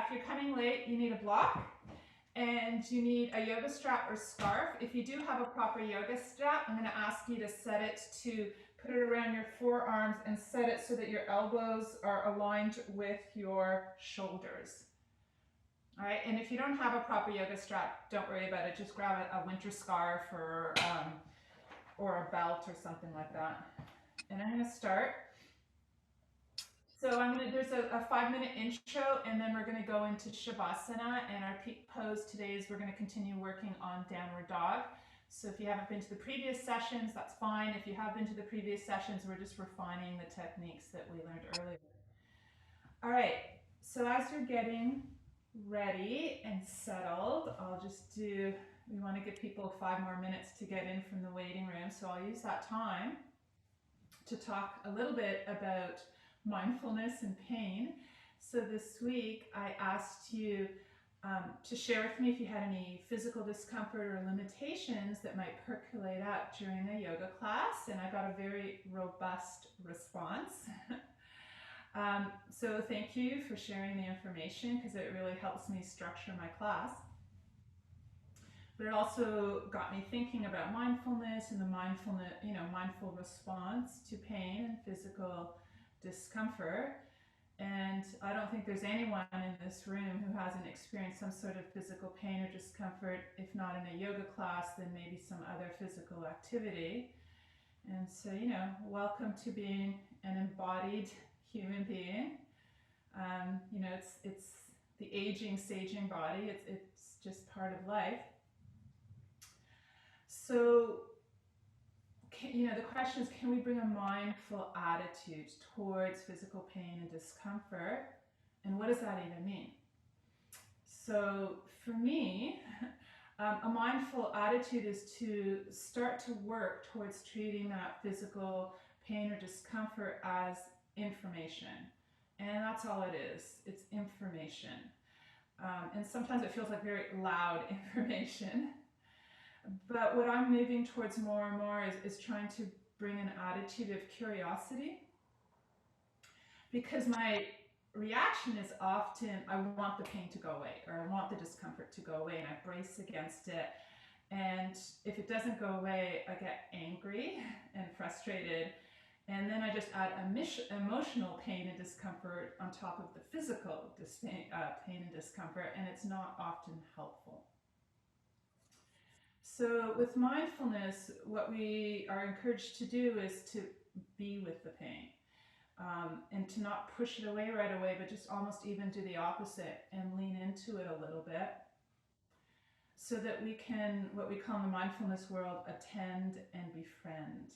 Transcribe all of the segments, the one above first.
if you're coming late, you need a block and you need a yoga strap or scarf. If you do have a proper yoga strap, I'm going to ask you to set it to put it around your forearms and set it so that your elbows are aligned with your shoulders. All right, and if you don't have a proper yoga strap, don't worry about it. Just grab a winter scarf or a belt or something like that. And I'm going to start. So there's a 5-minute intro, and then we're going to go into Shavasana, and our peak pose today is we're going to continue working on downward dog. So if you haven't been to the previous sessions, that's fine. If you have been to the previous sessions, we're just refining the techniques that we learned earlier. All right, so as you're getting ready and settled, we want to give people 5 more minutes to get in from the waiting room, so I'll use that time to talk a little bit about mindfulness and pain. So this week I asked you to share with me if you had any physical discomfort or limitations that might percolate up during a yoga class, and I got a very robust response. So thank you for sharing the information, because it really helps me structure my class. But it also got me thinking about mindfulness and the mindful response to pain and physical discomfort. And I don't think there's anyone in this room who hasn't experienced some sort of physical pain or discomfort, if not in a yoga class, then maybe some other physical activity. And so, welcome to being an embodied human being. It's the aging, saging body. It's just part of life. So, the question is, can we bring a mindful attitude towards physical pain and discomfort? And what does that even mean? So for me, a mindful attitude is to start to work towards treating that physical pain or discomfort as information. And that's all it is. It's information. And sometimes it feels like very loud information. But what I'm moving towards more and more is trying to bring an attitude of curiosity, because my reaction is often, I want the pain to go away, or I want the discomfort to go away, and I brace against it. And if it doesn't go away, I get angry and frustrated. And then I just add emotional pain and discomfort on top of the physical pain and discomfort, and it's not often helpful. So with mindfulness, what we are encouraged to do is to be with the pain, and to not push it away right away, but just almost even do the opposite and lean into it a little bit, so that we can, what we call in the mindfulness world, attend and befriend.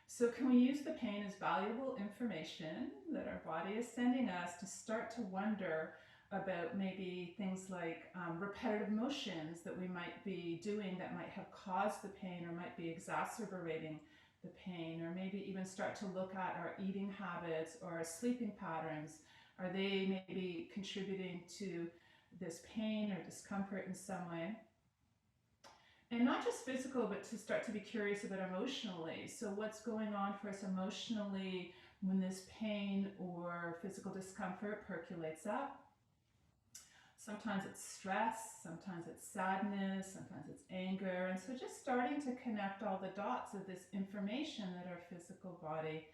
So can we use the pain as valuable information that our body is sending us to start to wonder about maybe things like repetitive motions that we might be doing that might have caused the pain or might be exacerbating the pain, or maybe even start to look at our eating habits or our sleeping patterns. Are they maybe contributing to this pain or discomfort in some way? And not just physical, but to start to be curious about emotionally. So what's going on for us emotionally when this pain or physical discomfort percolates up? Sometimes it's stress, sometimes it's sadness, sometimes it's anger. And so just starting to connect all the dots of this information that our physical body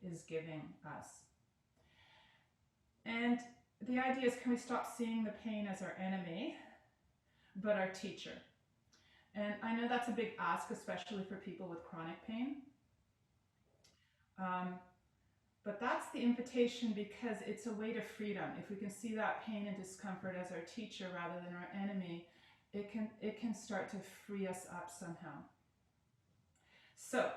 is giving us. And the idea is, can we stop seeing the pain as our enemy, but our teacher? And I know that's a big ask, especially for people with chronic pain. But that's the invitation, because it's a way to freedom. If we can see that pain and discomfort as our teacher rather than our enemy, it can start to free us up somehow. So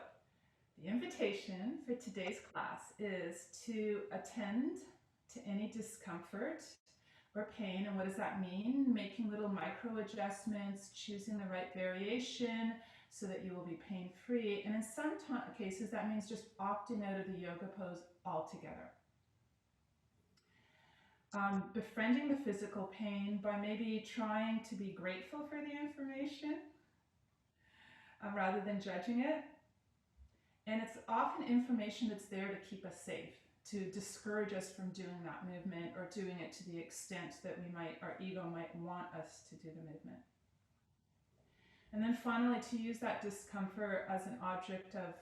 the invitation for today's class is to attend to any discomfort or pain. And what does that mean? Making little micro adjustments, choosing the right variation so that you will be pain-free. And in some cases, that means just opting out of the yoga pose altogether. Befriending the physical pain by maybe trying to be grateful for the information rather than judging it. And it's often information that's there to keep us safe. to discourage us from doing that movement or doing it to the extent that our ego might want us to do the movement. And then finally, to use that discomfort as an object of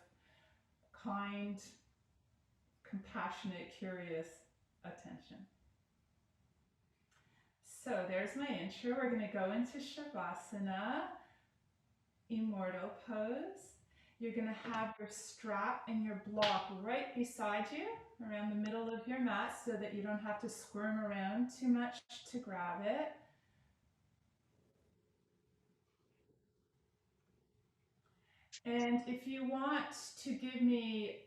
kind, compassionate, curious attention. So there's my intro. We're going to go into Shavasana, Immortal Pose. You're going to have your strap and your block right beside you, around the middle of your mat, so that you don't have to squirm around too much to grab it. And if you want to give me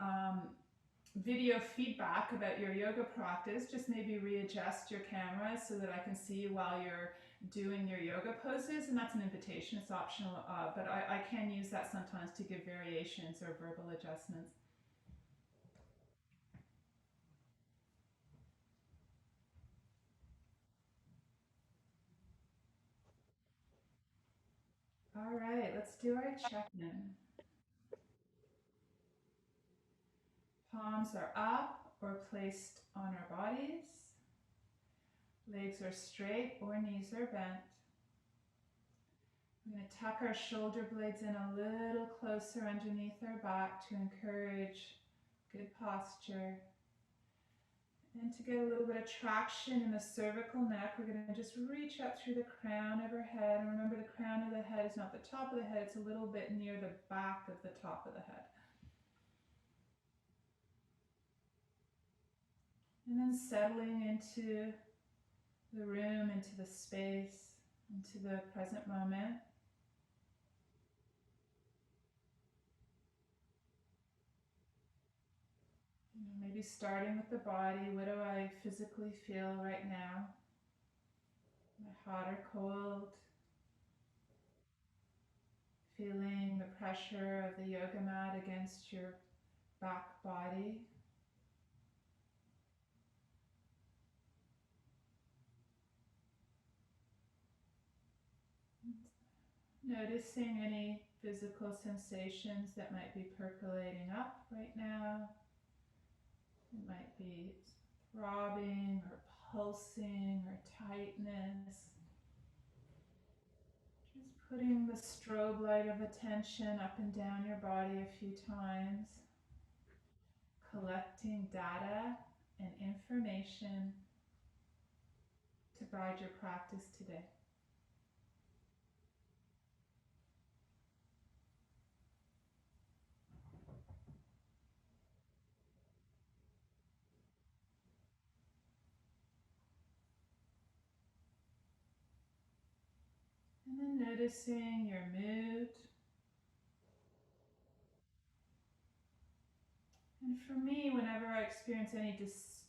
video feedback about your yoga practice, just maybe readjust your camera so that I can see you while you're doing your yoga poses, and that's an invitation, it's optional, but I can use that sometimes to give variations or verbal adjustments. All right, let's do our check-in. Palms are up or placed on our bodies. Legs are straight or knees are bent. We're going to tuck our shoulder blades in a little closer underneath our back to encourage good posture. And to get a little bit of traction in the cervical neck, we're going to just reach up through the crown of our head. And remember, the crown of the head is not the top of the head, it's a little bit near the back of the top of the head. And then settling into the room, into the space, into the present moment. Maybe starting with the body. What do I physically feel right now? Am I hot or cold? Feeling the pressure of the yoga mat against your back body. Noticing any physical sensations that might be percolating up right now. It might be throbbing or pulsing or tightness. Just putting the strobe light of attention up and down your body a few times. Collecting data and information to guide your practice today. And then noticing your mood. And for me, whenever I experience any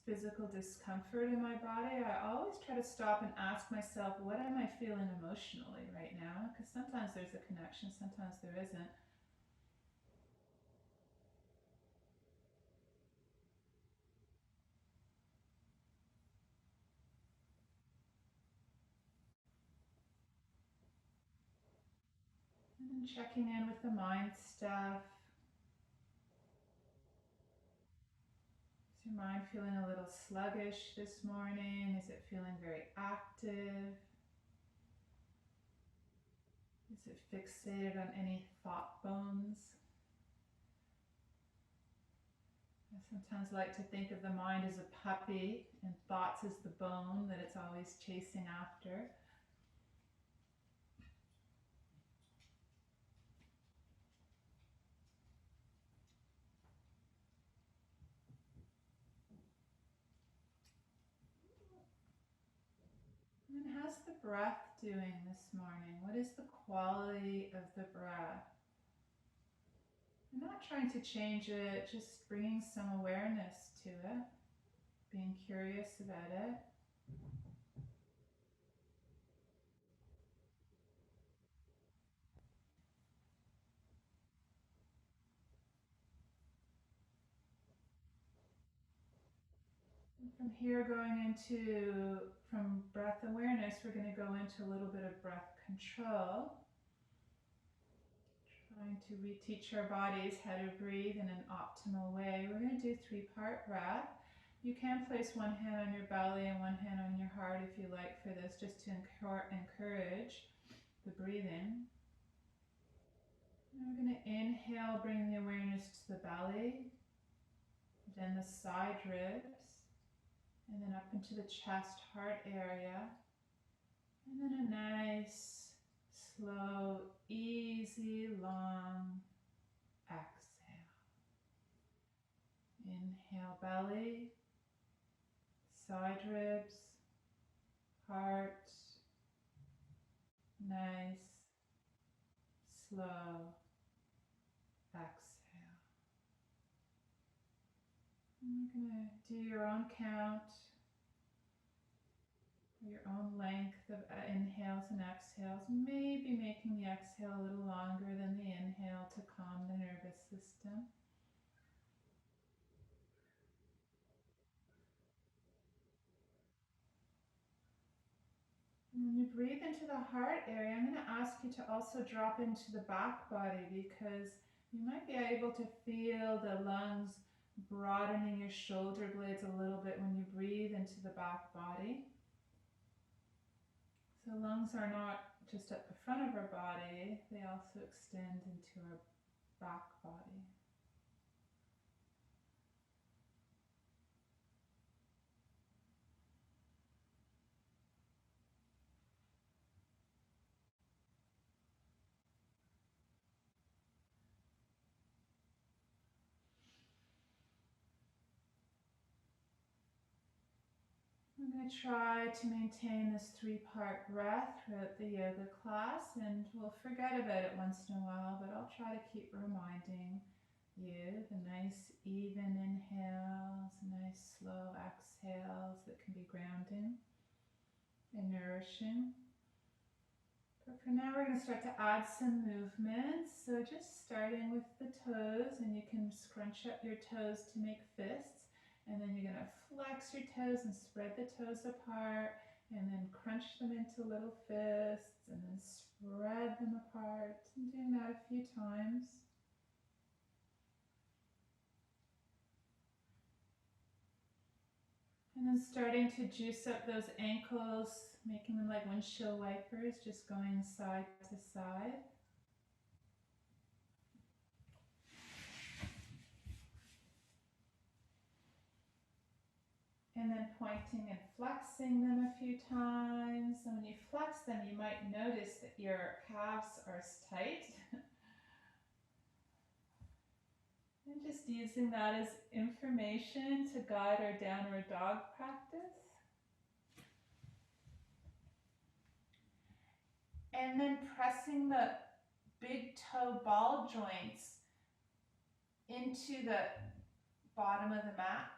physical discomfort in my body, I always try to stop and ask myself, what am I feeling emotionally right now? Because sometimes there's a connection, sometimes there isn't. And then checking in with the mind stuff. Is your mind feeling a little sluggish this morning? Is it feeling very active? Is it fixated on any thought bones? I sometimes like to think of the mind as a puppy and thoughts as the bone that it's always chasing after. And how's the breath doing this morning? What is the quality of the breath? I'm not trying to change it, just bringing some awareness to it, being curious about it. And from here, from breath awareness, we're going to go into a little bit of breath control. Trying to reteach our bodies how to breathe in an optimal way. We're going to do 3-part breath. You can place one hand on your belly and one hand on your heart if you like for this, just to encourage the breathing. And we're going to inhale, bring the awareness to the belly, then the side ribs, and then up into the chest, heart area. And then a nice, slow, easy, long exhale. Inhale, belly, side ribs, heart. Nice, slow exhale. And you're going to do your own count, your own length of inhales and exhales, maybe making the exhale a little longer than the inhale to calm the nervous system. And when you breathe into the heart area, I'm going to ask you to also drop into the back body, because you might be able to feel the lungs broadening your shoulder blades a little bit when you breathe into the back body. So lungs are not just at the front of our body, they also extend into our back body. I'm going to try to maintain this 3-part breath throughout the yoga class, and we'll forget about it once in a while, but I'll try to keep reminding you the nice even inhales, nice slow exhales that can be grounding and nourishing. But for now, we're going to start to add some movements. So just starting with the toes, and you can scrunch up your toes to make fists. And then you're going to flex your toes and spread the toes apart, and then crunch them into little fists, and then spread them apart. And doing that a few times. And then starting to juice up those ankles, making them like windshield wipers, just going side to side. And then pointing and flexing them a few times. And when you flex them, you might notice that your calves are tight. And just using that as information to guide our downward dog practice. And then pressing the big toe ball joints into the bottom of the mat.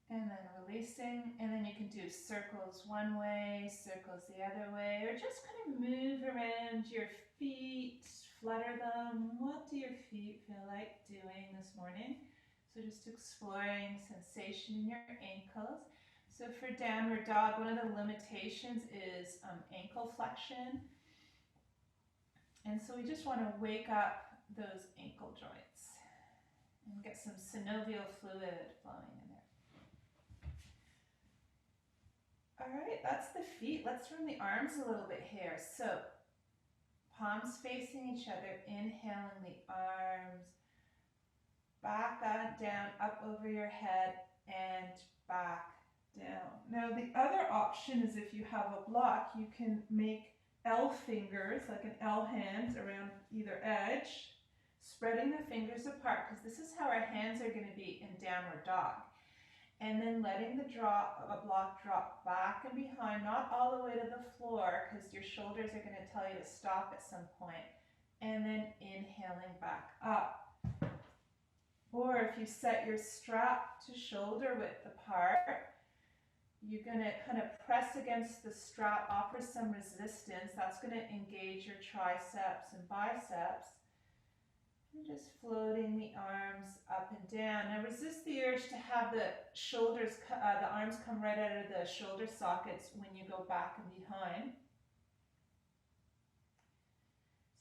And then releasing, and then you can do circles one way, circles the other way, or just kind of move around your feet, flutter them. What do your feet feel like doing this morning? So just exploring sensation in your ankles. So for downward dog, one of the limitations is ankle flexion. And so we just want to wake up those ankle joints and get some synovial fluid flowing in there. All right, that's the feet. Let's run the arms a little bit here. So palms facing each other, inhaling the arms, back down, up over your head, and back down. Now the other option is, if you have a block, you can make L fingers, like an L hand around either edge, spreading the fingers apart, because this is how our hands are going to be in downward dog. And then letting the block drop back and behind, not all the way to the floor, because your shoulders are going to tell you to stop at some point. And then inhaling back up. Or if you set your strap to shoulder width apart, you're going to kind of press against the strap, offer some resistance. That's going to engage your triceps and biceps. And just floating the arms up and down. Now resist the urge to have the shoulders, the arms come right out of the shoulder sockets when you go back and behind.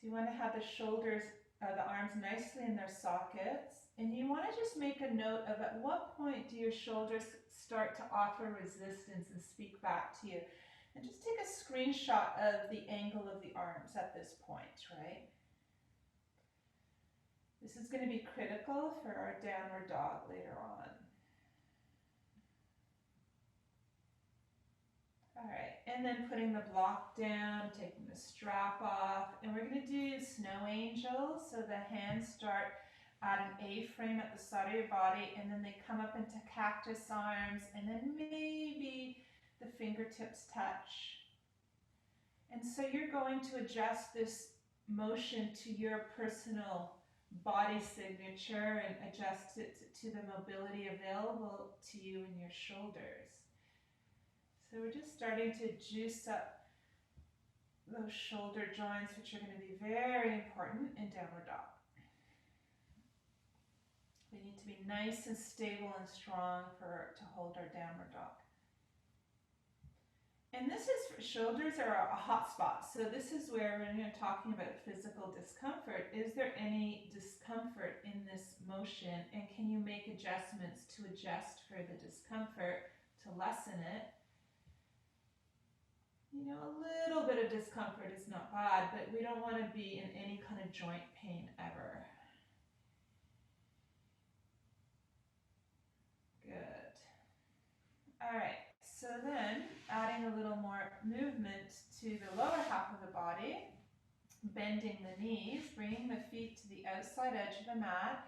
So So you want to have the shoulders, the arms nicely in their sockets. And you want to just make a note of at what point do your shoulders start to offer resistance and speak back to you. And just take a screenshot of the angle of the arms at this point, right? This is going to be critical for our downward dog later on. All right, and then putting the block down, taking the strap off, and we're going to do snow angels. So the hands start at an A-frame at the side of your body, and then they come up into cactus arms, and then maybe the fingertips touch. And so you're going to adjust this motion to your personal body signature and adjust it to the mobility available to you in your shoulders. So we're just starting to juice up those shoulder joints, which are going to be very important in downward dog. We need to be nice and stable and strong to hold our downward dog. And this is, shoulders are a hot spot. So this is where, when you're talking about physical discomfort, is there any discomfort in this motion? And can you make adjustments to adjust for the discomfort, to lessen it? You know, a little bit of discomfort is not bad, but we don't want to be in any kind of joint pain ever. Good. All right. So then, adding a little more movement to the lower half of the body, bending the knees, bringing the feet to the outside edge of the mat,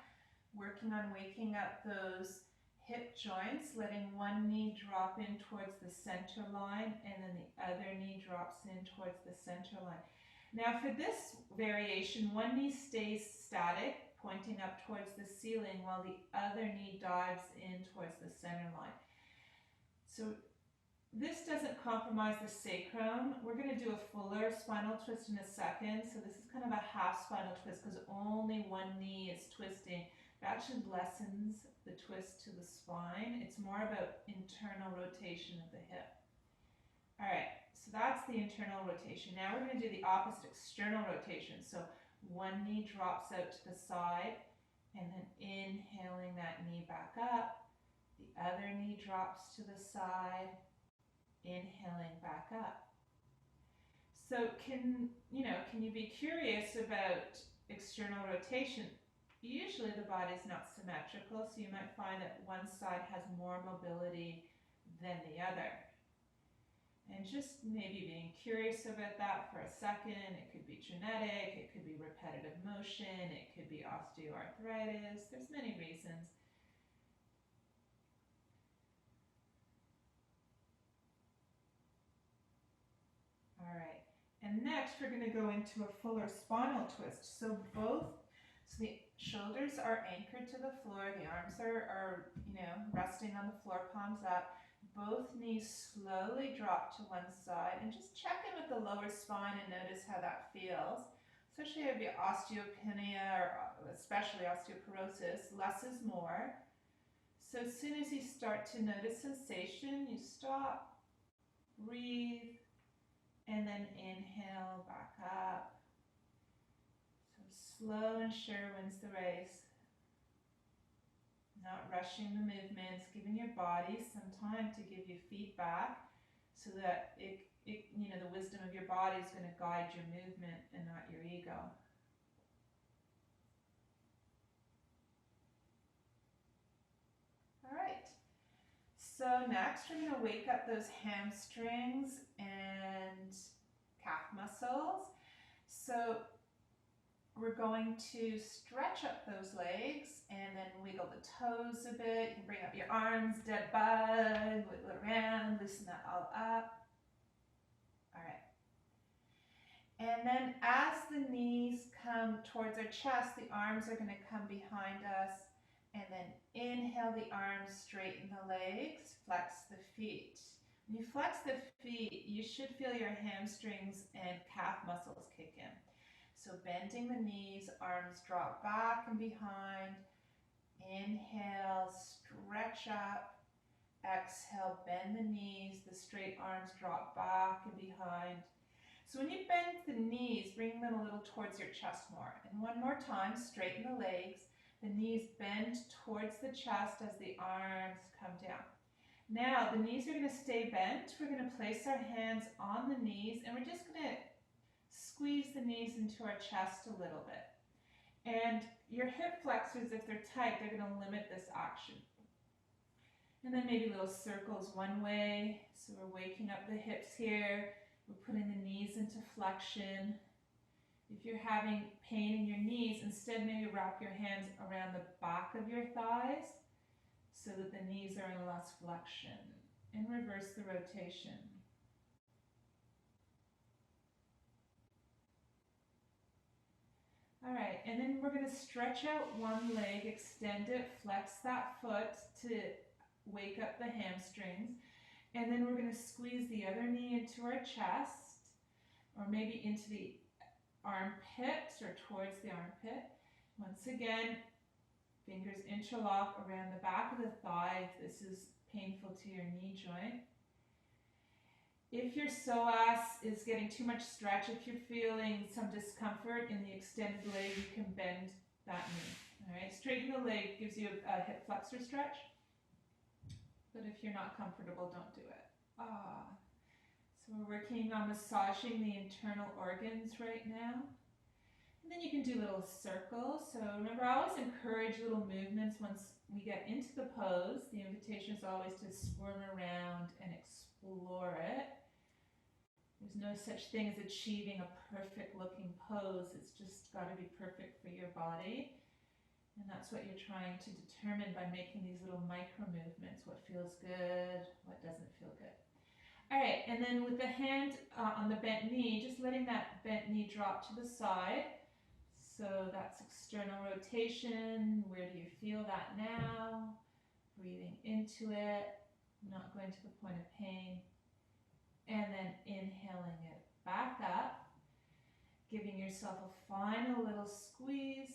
working on waking up those hip joints, letting one knee drop in towards the center line, and then the other knee drops in towards the center line. Now for this variation, one knee stays static, pointing up towards the ceiling, while the other knee dives in towards the center line. So this doesn't compromise the sacrum. We're going to do a fuller spinal twist in a second. So this is kind of a half spinal twist because only one knee is twisting. That actually lessens the twist to the spine. It's more about internal rotation of the hip. All right, so that's the internal rotation. Now we're going to do the opposite, external rotation. So one knee drops out to the side, and then inhaling that knee back up. The other knee drops to the side, inhaling back up. So can you be curious about external rotation? Usually the body is not symmetrical, so you might find that one side has more mobility than the other. And just maybe being curious about that for a second. It could be genetic, it could be repetitive motion, it could be osteoarthritis. There's many reasons. All right, and next we're going to go into a fuller spinal twist. So the shoulders are anchored to the floor, the arms are resting on the floor, palms up. Both knees slowly drop to one side, and just check in with the lower spine and notice how that feels. Especially if you have osteopenia or especially osteoporosis, less is more. So as soon as you start to notice sensation, you stop, breathe, and then inhale back up. So slow and sure wins the race. Not rushing the movements, giving your body some time to give you feedback so that the wisdom of your body is going to guide your movement and not your ego. All right. So next we're going to wake up those hamstrings and calf muscles. So we're going to stretch up those legs and then wiggle the toes a bit. You can bring up your arms, dead bug, wiggle around, loosen that all up. All right. And then as the knees come towards our chest, the arms are going to come behind us. And then inhale the arms, straighten the legs, flex the feet. When you flex the feet, you should feel your hamstrings and calf muscles kick in. So bending the knees, arms drop back and behind. Inhale, stretch up. Exhale, bend the knees, the straight arms drop back and behind. So when you bend the knees, bring them a little towards your chest more. And one more time, straighten the legs. The knees bend towards the chest as the arms come down. Now the knees are going to stay bent. We're going to place our hands on the knees and we're just going to squeeze the knees into our chest a little bit. And your hip flexors, if they're tight, they're going to limit this action. And then maybe little circles one way. So we're waking up the hips here. We're putting the knees into flexion. If you're having pain in your knees, instead maybe wrap your hands around the back of your thighs so that the knees are in less flexion. And reverse the rotation. All right, and then we're going to stretch out one leg, extend it, flex that foot to wake up the hamstrings. And then we're going to squeeze the other knee into our chest, or maybe into the armpit or towards the armpit. Once again, fingers interlock around the back of the thigh if this is painful to your knee joint. If your psoas is getting too much stretch, if you're feeling some discomfort in the extended leg, you can bend that knee. All right, straighten the leg gives you a hip flexor stretch. But if you're not comfortable, don't do it. So we're working on massaging the internal organs right now. And then you can do little circles. So remember, I always encourage little movements once we get into the pose. The invitation is always to squirm around and explore it. There's no such thing as achieving a perfect looking pose. It's just got to be perfect for your body. And that's what you're trying to determine by making these little micro movements. What feels good, what doesn't feel good. All right, and then with the hand on the bent knee, just letting that bent knee drop to the side. So that's external rotation. Where do you feel that now? Breathing into it, not going to the point of pain. And then inhaling it back up, giving yourself a final little squeeze.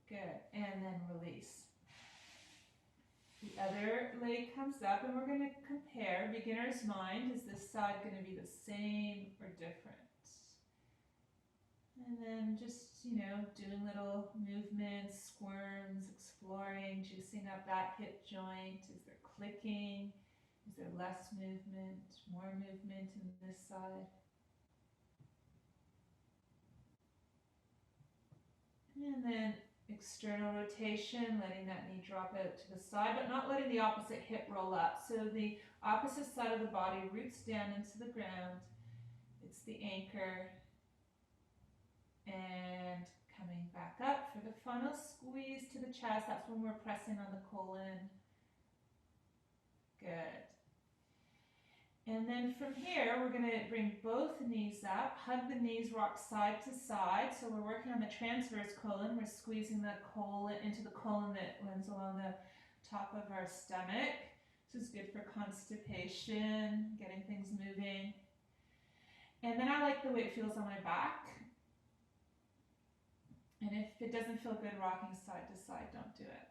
Good, and then release. The other leg comes up and we're going to compare. Beginner's mind, is this side going to be the same or different? And then just, doing little movements, squirms, exploring, juicing up that hip joint. Is there clicking? Is there less movement, more movement in this side? And then external rotation, letting that knee drop out to the side, but not letting the opposite hip roll up. So the opposite side of the body roots down into the ground. It's the anchor. And coming back up for the final squeeze to the chest. That's when we're pressing on the colon. Good. And then from here, we're going to bring both knees up, hug the knees, rock side to side. So we're working on the transverse colon. We're squeezing the colon into the colon that runs along the top of our stomach. This is good for constipation, getting things moving. And then I like the way it feels on my back. And if it doesn't feel good rocking side to side, don't do it.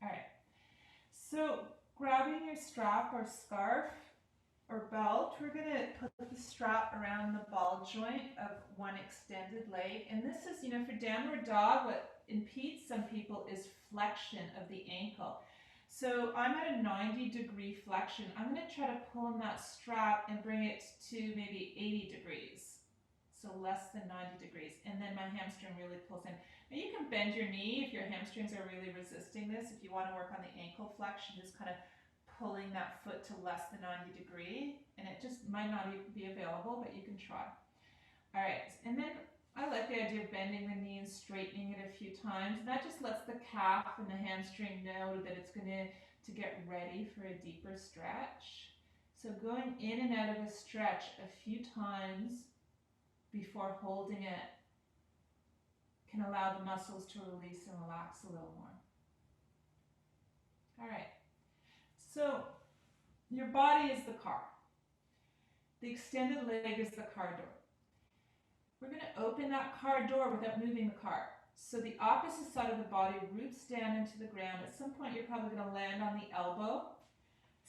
All right. So grabbing your strap or scarf or belt, we're going to put the strap around the ball joint of one extended leg. And this is, for downward dog, what impedes some people is flexion of the ankle. So I'm at a 90-degree flexion. I'm going to try to pull on that strap and bring it to maybe 80 degrees. So less than 90 degrees. And then my hamstring really pulls in. Now you can bend your knee if your hamstrings are really resisting this. If you want to work on the ankle flexion, just kind of pulling that foot to less than 90 degree, and it just might not even be available, but you can try. All right, and then I like the idea of bending the knee and straightening it a few times. That just lets the calf and the hamstring know that it's going to get ready for a deeper stretch. So going in and out of a stretch a few times before holding it can allow the muscles to release and relax a little more. All right. So your body is the car. The extended leg is the car door. We're going to open that car door without moving the car. So the opposite side of the body roots down into the ground. At some point you're probably going to land on the elbow.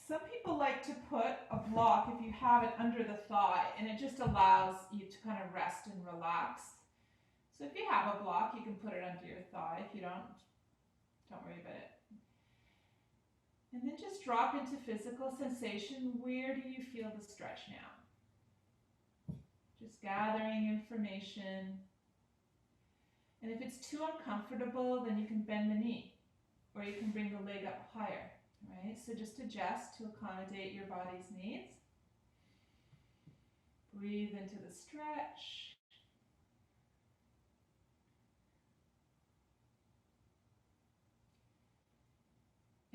Some people like to put a block, if you have it, under the thigh, and it just allows you to kind of rest and relax. So if you have a block, you can put it under your thigh. If you don't worry about it. And then just drop into physical sensation. Where do you feel the stretch now? Just gathering information. And if it's too uncomfortable, then you can bend the knee, or you can bring the leg up higher, right? So just adjust to accommodate your body's needs. Breathe into the stretch.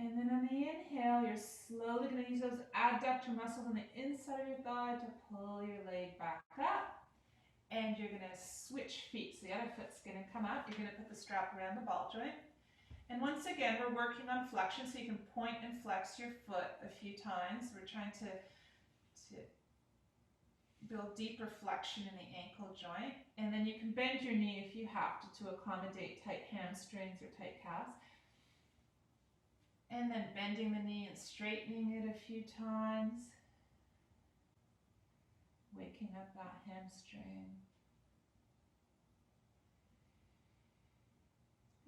And then on the inhale, you're slowly going to use those adductor muscles on the inside of your thigh to pull your leg back up. And you're going to switch feet. So the other foot's going to come up. You're going to put the strap around the ball joint. And once again, we're working on flexion, so you can point and flex your foot a few times. We're trying to build deeper flexion in the ankle joint. And then you can bend your knee if you have to accommodate tight hamstrings or tight calves. And then bending the knee and straightening it a few times. Waking up that hamstring.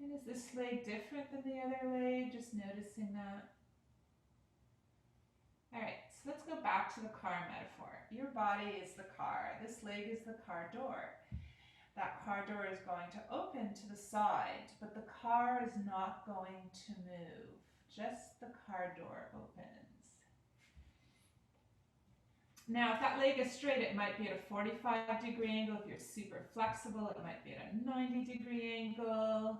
And is this leg different than the other leg? Just noticing that. All right, so let's go back to the car metaphor. Your body is the car. This leg is the car door. That car door is going to open to the side, but the car is not going to move. Just the car door opens. Now, if that leg is straight, it might be at a 45-degree angle. If you're super flexible, it might be at a 90-degree angle.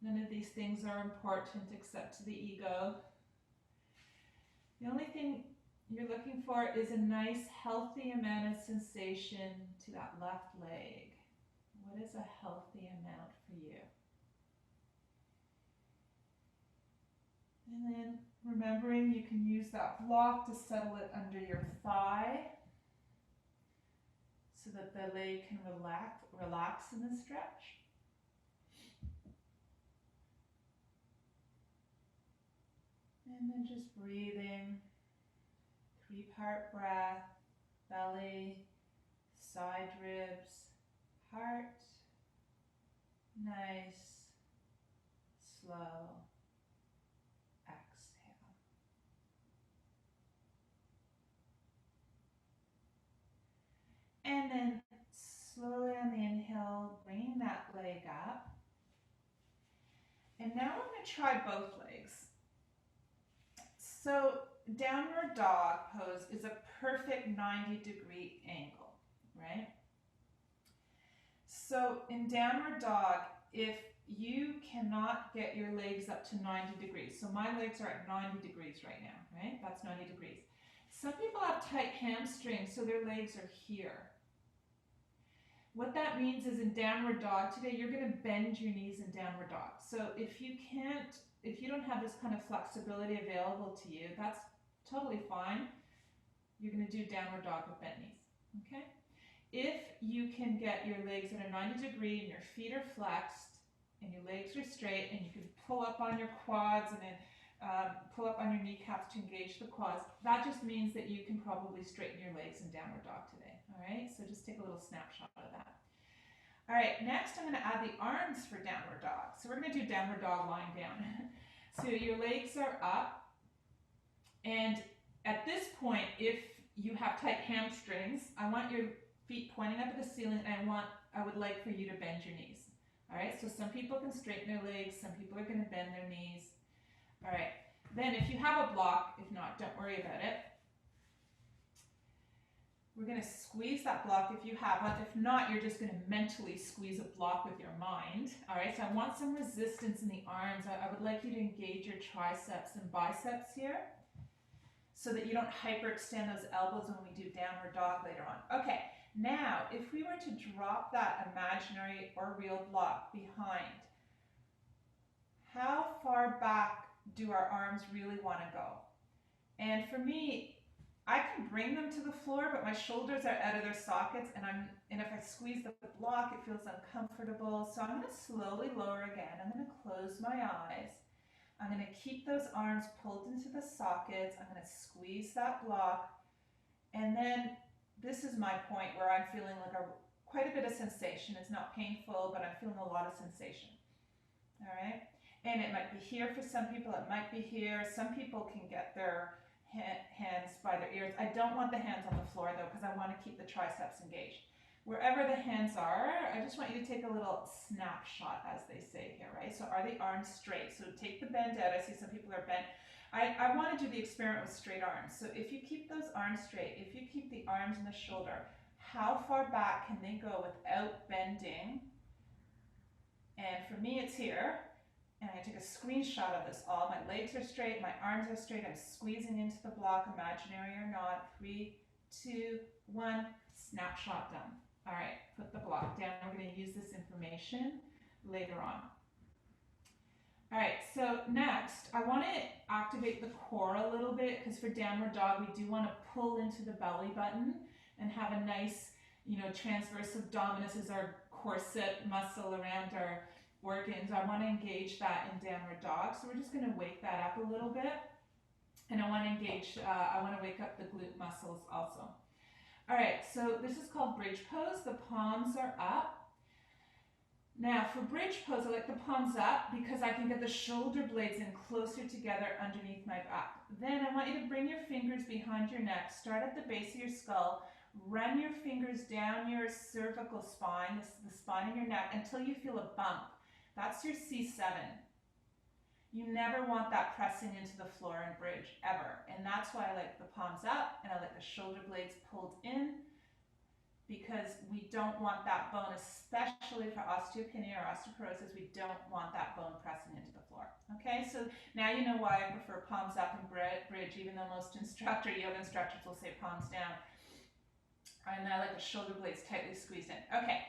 None of these things are important except to the ego. The only thing you're looking for is a nice, healthy amount of sensation to that left leg. What is a healthy amount for you? And then remembering you can use that block to settle it under your thigh so that the leg can relax in the stretch. And then just breathing, 3-part breath, belly, side ribs, heart, nice, slow. And then slowly on the inhale, bringing that leg up. And now we're going to try both legs. So downward dog pose is a perfect 90-degree angle, right? So in downward dog, if you cannot get your legs up to 90 degrees, so my legs are at 90 degrees right now, right? That's 90 degrees. Some people have tight hamstrings, so their legs are here. What that means is in downward dog today, you're going to bend your knees in downward dog. So if you don't have this kind of flexibility available to you, that's totally fine. You're going to do downward dog with bent knees, okay? If you can get your legs at a 90 degree and your feet are flexed and your legs are straight and you can pull up on your quads and then pull up on your kneecaps to engage the quads, that just means that you can probably straighten your legs in downward dog today, all right? So just take a little snapshot of that. All right, next I'm going to add the arms for downward dog. So we're going to do downward dog lying down. So your legs are up, and at this point, if you have tight hamstrings, I want your feet pointing up at the ceiling, and I would like for you to bend your knees. All right, so some people can straighten their legs, some people are going to bend their knees. All right, then if you have a block, if not, don't worry about it. We're going to squeeze that block if you have one. If not, you're just going to mentally squeeze a block with your mind. All right, so I want some resistance in the arms. I would like you to engage your triceps and biceps here so that you don't hyperextend those elbows when we do downward dog later on. Okay, now if we were to drop that imaginary or real block behind, how far back do our arms really want to go? And for me, I can bring them to the floor, but my shoulders are out of their sockets, and if I squeeze the block, it feels uncomfortable. So I'm going to slowly lower again. I'm going to close my eyes. I'm going to keep those arms pulled into the sockets. I'm going to squeeze that block. And then this is my point where I'm feeling like quite a bit of sensation. It's not painful, but I'm feeling a lot of sensation. All right. And it might be here for some people. It might be here. Some people can get their hands by their ears. I don't want the hands on the floor though, because I want to keep the triceps engaged. Wherever the hands are, I just want you to take a little snapshot, as they say here, right? So are the arms straight? So take the bend out. I see some people are bent. I want to do the experiment with straight arms. So if you keep those arms straight, if you keep the arms and the shoulder, how far back can they go without bending? And for me, it's here. And I take a screenshot of this all. My legs are straight, my arms are straight. I'm squeezing into the block, imaginary or not. 3, 2, 1, snapshot done. All right, put the block down. We're going to use this information later on. All right, so next, I want to activate the core a little bit, because for downward dog, we do want to pull into the belly button and have a nice, transverse abdominis is our corset muscle around our organs. I want to engage that in downward dog, so we're just going to wake that up a little bit. And I want to engage, I want to wake up the glute muscles also. All right, so this is called bridge pose. The palms are up. Now for bridge pose, I like the palms up because I can get the shoulder blades in closer together underneath my back. Then I want you to bring your fingers behind your neck, start at the base of your skull, run your fingers down your cervical spine, the spine of your neck, until you feel a bump. That's your C7. You never want that pressing into the floor in bridge, ever. And that's why I like the palms up and I like the shoulder blades pulled in, because we don't want that bone, especially for osteopenia or osteoporosis, we don't want that bone pressing into the floor. Okay, so now you know why I prefer palms up and bridge, even though most yoga instructors will say palms down. And I like the shoulder blades tightly squeezed in. Okay,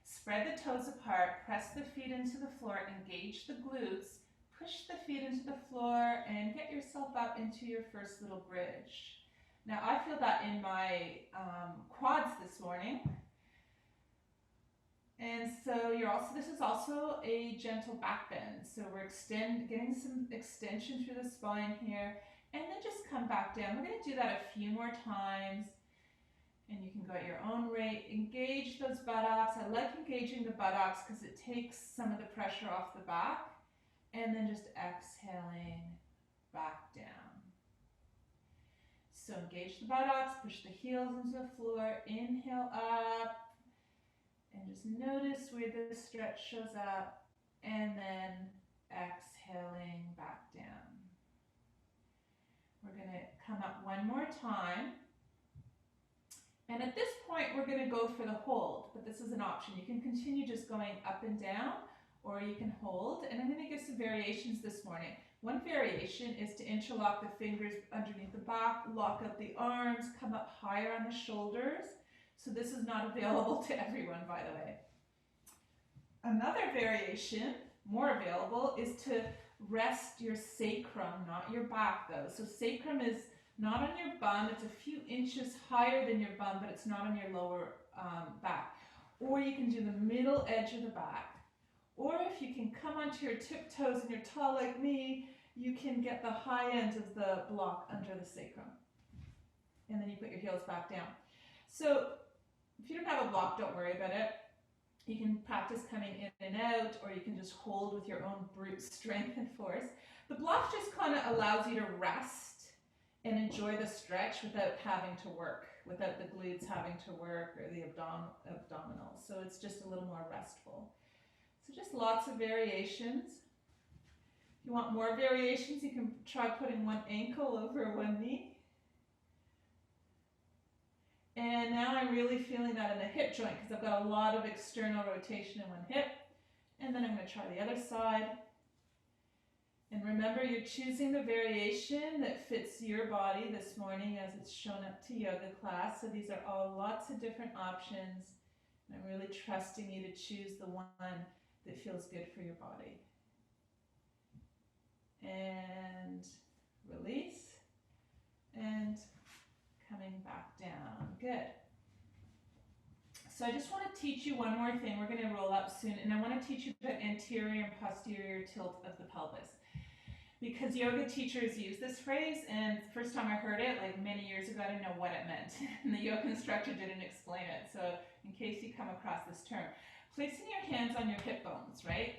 spread the toes apart, press the feet into the floor, engage the glutes, push the feet into the floor, and get yourself up into your first little bridge. Now I feel that in my quads this morning. And so this is also a gentle back bend. So we're getting some extension through the spine here, and then just come back down. We're going to do that a few more times, and you can go at your own rate. Engage those buttocks. I like engaging the buttocks because it takes some of the pressure off the back, and then just exhaling back down. So engage the buttocks, push the heels into the floor, inhale up, and just notice where the stretch shows up, and then exhaling back down. We're going to come up one more time. And at this point, we're going to go for the hold, but this is an option. You can continue just going up and down, or you can hold. And I'm going to give some variations this morning. One variation is to interlock the fingers underneath the back, lock out the arms, come up higher on the shoulders. So this is not available to everyone, by the way. Another variation, more available, is to rest your sacrum, not your back though. So sacrum is not on your bum, it's a few inches higher than your bum, but it's not on your lower back. Or you can do the middle edge of the back. Or if you can come onto your tiptoes and you're tall like me, you can get the high end of the block under the sacrum. And then you put your heels back down. So if you don't have a block, don't worry about it. You can practice coming in and out, or you can just hold with your own brute strength and force. The block just kind of allows you to rest and enjoy the stretch without having to work, without the glutes having to work or the abdominals. So it's just a little more restful. So just lots of variations. If you want more variations, you can try putting one ankle over one knee. And now I'm really feeling that in the hip joint because I've got a lot of external rotation in one hip. And then I'm going to try the other side. And remember, you're choosing the variation that fits your body this morning as it's shown up to yoga class. So these are all lots of different options. And I'm really trusting you to choose the one that feels good for your body. And release. And coming back down. Good. So I just want to teach you one more thing. We're going to roll up soon. And I want to teach you the anterior and posterior tilt of the pelvis. because yoga teachers use this phrase, and the first time I heard it, like many years ago, I didn't know what it meant. And the yoga instructor didn't explain it. So in case you come across this term, placing your hands on your hip bones, right?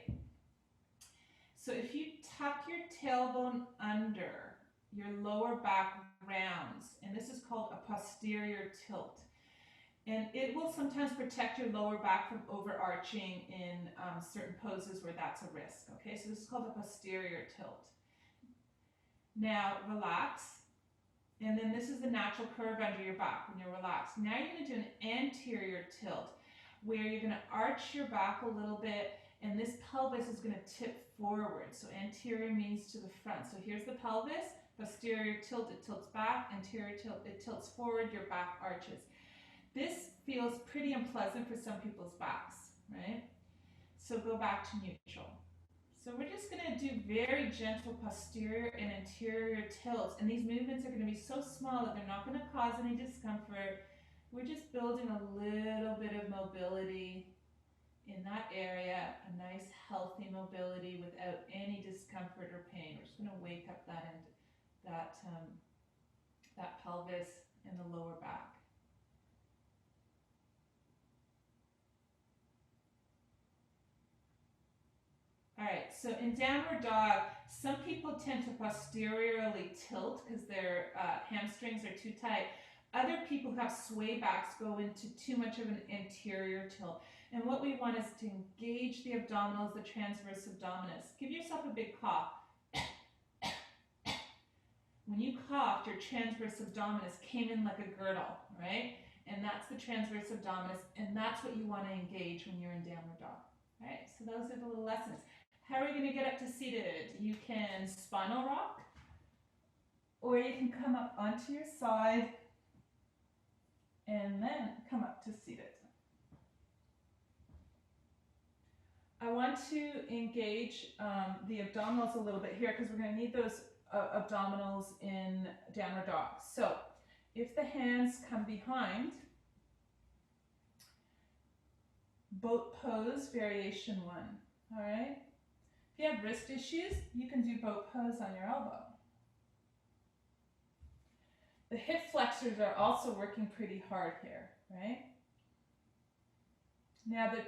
So if you tuck your tailbone under, your lower back rounds, and this is called a posterior tilt. And it will sometimes protect your lower back from overarching in certain poses where that's a risk, okay? So this is called a posterior tilt. Now, relax, and then this is the natural curve under your back when you're relaxed. Now you're going to do an anterior tilt, where you're going to arch your back a little bit, and this pelvis is going to tip forward. So anterior means to the front. So here's the pelvis, posterior tilt, it tilts back, anterior tilt, it tilts forward, your back arches. This feels pretty unpleasant for some people's backs, right? So go back to neutral. So we're just going to do very gentle posterior and anterior tilts, and these movements are going to be so small that they're not going to cause any discomfort. We're just building a little bit of mobility in that area, a nice healthy mobility without any discomfort or pain. We're just going to wake up that pelvis and the lower back. All right, so in downward dog, some people tend to posteriorly tilt because their hamstrings are too tight. Other people who have sway backs go into too much of an anterior tilt. And what we want is to engage the abdominals, the transverse abdominis. Give yourself a big cough. When you coughed, your transverse abdominis came in like a girdle, right? And that's the transverse abdominis, and that's what you want to engage when you're in downward dog. All right, so those are the little lessons. How are you going to get up to seated? You can spinal rock, or you can come up onto your side and then come up to seated. I want to engage the abdominals a little bit here because we're going to need those abdominals in downward dog. So if the hands come behind, boat pose, variation 1, all right? If you have wrist issues, you can do boat pose on your elbow. The hip flexors are also working pretty hard here, right? Now the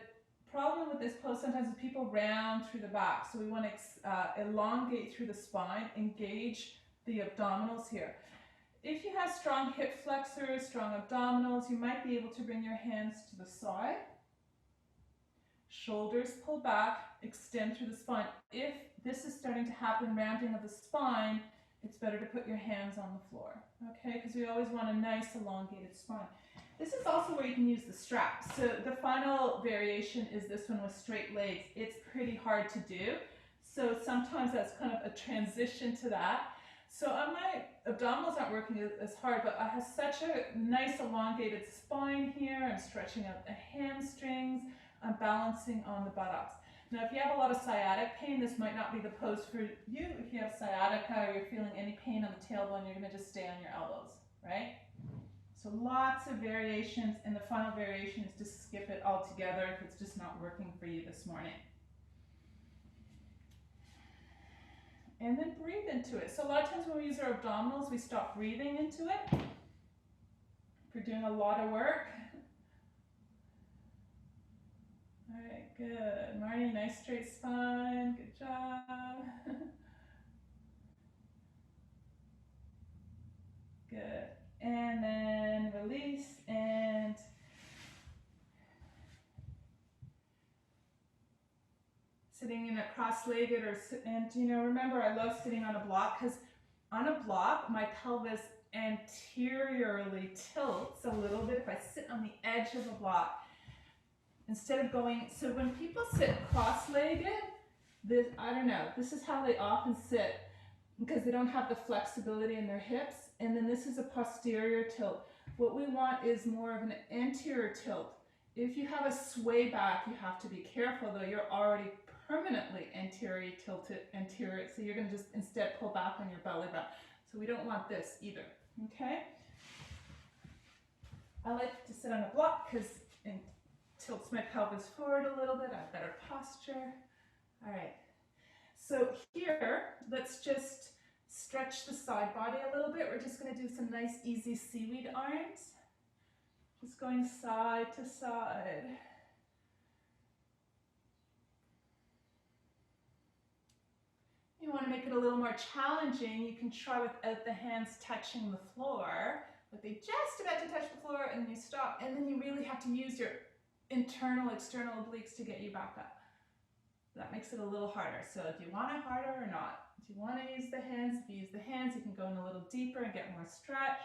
problem with this pose sometimes is people round through the back, so we want to elongate through the spine, engage the abdominals here. If you have strong hip flexors, strong abdominals, you might be able to bring your hands to the side. Shoulders pull back, extend through the spine. If this is starting to happen, rounding of the spine, it's better to put your hands on the floor, okay? Because we always want a nice elongated spine. This is also where you can use the strap. So the final variation is this one with straight legs. It's pretty hard to do. So sometimes that's kind of a transition to that. So my abdominals aren't working as hard, but I have such a nice elongated spine here. I'm stretching out the hamstrings. I'm balancing on the buttocks. Now, if you have a lot of sciatic pain, this might not be the pose for you. If you have sciatica or you're feeling any pain on the tailbone, you're going to just stay on your elbows, right? So lots of variations, and the final variation is to skip it altogether if it's just not working for you this morning. And then breathe into it. So a lot of times when we use our abdominals, we stop breathing into it. If we're doing a lot of work. All right, good. Marnie, nice straight spine. Good job. Good. And then release and sitting in a cross-legged and remember, I love sitting on a block because on a block, my pelvis anteriorly tilts a little bit if I sit on the edge of a block. Instead of going, so when people sit cross-legged, this is how they often sit because they don't have the flexibility in their hips, and then this is a posterior tilt. What we want is more of an anterior tilt. If you have a sway back, you have to be careful though, you're already permanently anterior tilted, so you're gonna just instead pull back on your belly button. So we don't want this either, okay? I like to sit on a block because it tilts my pelvis forward a little bit, I have better posture. All right, So here, let's just stretch the side body a little bit. We're just going to do some nice, easy seaweed arms. Just going side to side. You want to make it a little more challenging. You can try without the hands touching the floor. Like they're just about to touch the floor and you stop. And then you really have to use your internal, external obliques to get you back up. That makes it a little harder. So do you want it harder or not? Do you want to use the hands? If you use the hands, you can go in a little deeper and get more stretch.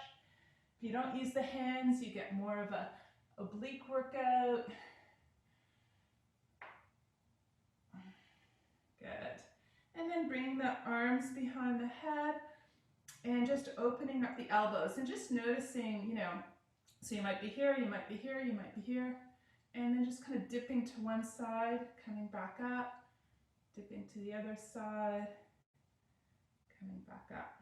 If you don't use the hands, you get more of a oblique workout. Good. And then bring the arms behind the head and just opening up the elbows and just noticing, you know, so you might be here, you might be here, you might be here. And then just kind of dipping to one side, coming back up, dipping to the other side, coming back up.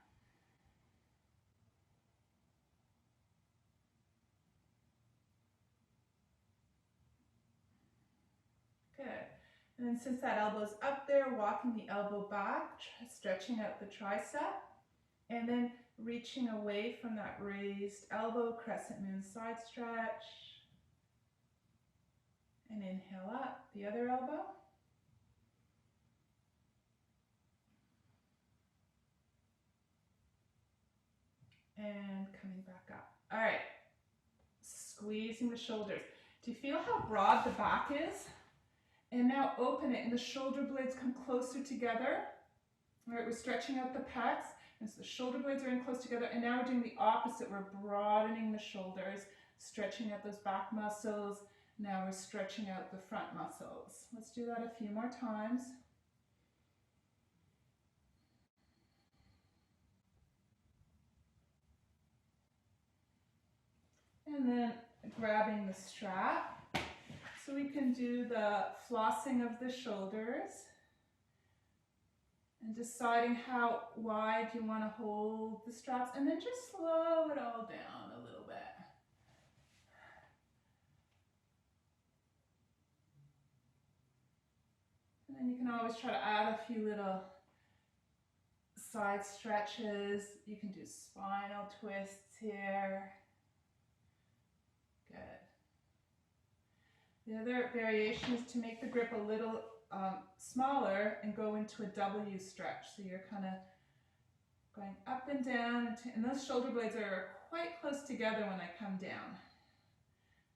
Good. And then since that elbow's up there, walking the elbow back, stretching out the tricep, and then reaching away from that raised elbow, crescent moon side stretch. And inhale up, the other elbow. And coming back up. All right, squeezing the shoulders. Do you feel how broad the back is? And now open it and the shoulder blades come closer together. All right, we're stretching out the pecs and so the shoulder blades are in close together. And now we're doing the opposite. We're broadening the shoulders, stretching out those back muscles. Now we're stretching out the front muscles. Let's do that a few more times. And then grabbing the strap. So we can do the flossing of the shoulders and deciding how wide you want to hold the straps and then just slow it all down a little bit. And then you can always try to add a few little side stretches. You can do spinal twists here. Good. The other variation is to make the grip a little smaller and go into a W stretch. So you're kind of going up and down, and those shoulder blades are quite close together when I come down.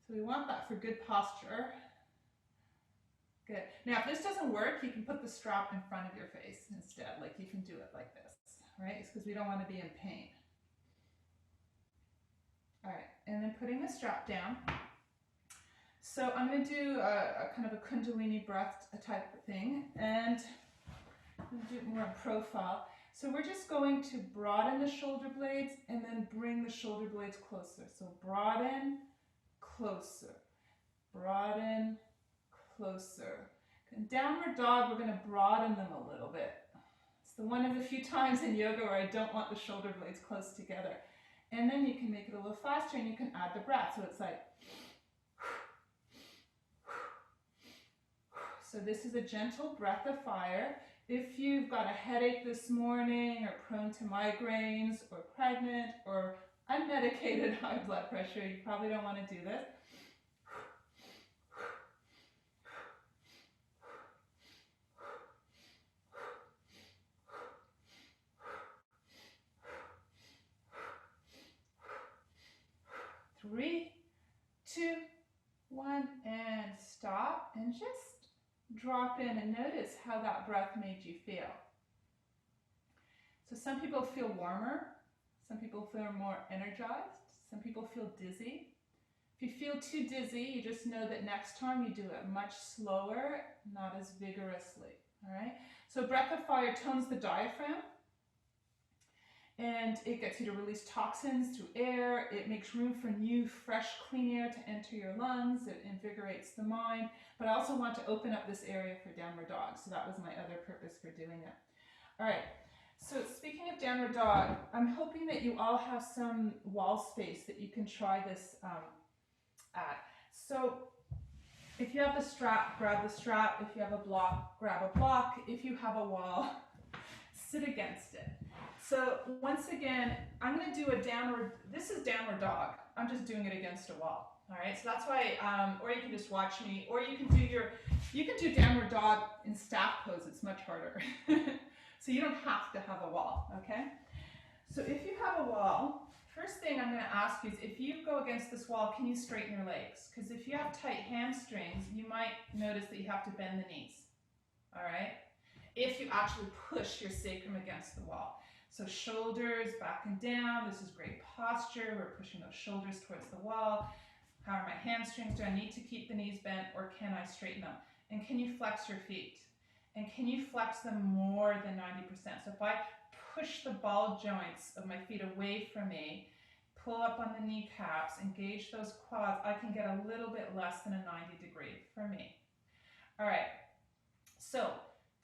So we want that for good posture. Good. Now, if this doesn't work, you can put the strap in front of your face instead. Like you can do it like this, right? It's because we don't want to be in pain. All right, and then putting the strap down. So I'm going to do a kind of a Kundalini breath type of thing, and I'm going to do it more in profile. So we're just going to broaden the shoulder blades and then bring the shoulder blades closer. So broaden, closer, broaden, closer. In downward dog, we're going to broaden them a little bit. It's the one of the few times in yoga where I don't want the shoulder blades close together. And then you can make it a little faster and you can add the breath. So it's like, so this is a gentle breath of fire. If you've got a headache this morning or prone to migraines or pregnant or unmedicated high blood pressure, you probably don't want to do this. Three, two, one, and stop, and just drop in and notice how that breath made you feel. So some people feel warmer, some people feel more energized, some people feel dizzy. If you feel too dizzy, you just know that next time you do it much slower, not as vigorously, all right? So breath of fire tones the diaphragm, and it gets you to release toxins through air. It makes room for new, fresh, clean air to enter your lungs. It invigorates the mind. But I also want to open up this area for downward dog. So that was my other purpose for doing it. All right. So speaking of downward dog, I'm hoping that you all have some wall space that you can try this at. So If you have the strap, grab the strap. If you have a block, grab a block. If you have a wall, sit against it. So once again, I'm going to do a downward, this is downward dog. I'm just doing it against a wall. All right, so that's why, or you can just watch me, or you can do downward dog in staff pose. It's much harder. So you don't have to have a wall, okay? So if you have a wall, first thing I'm going to ask you is if you go against this wall, can you straighten your legs? Because if you have tight hamstrings, you might notice that you have to bend the knees, all right? If you actually push your sacrum against the wall. So shoulders back and down, this is great posture. We're pushing those shoulders towards the wall. How are my hamstrings? Do I need to keep the knees bent or can I straighten them? And can you flex your feet? And can you flex them more than 90%? So if I push the ball joints of my feet away from me, pull up on the kneecaps, engage those quads, I can get a little bit less than a 90 degree for me. All right, so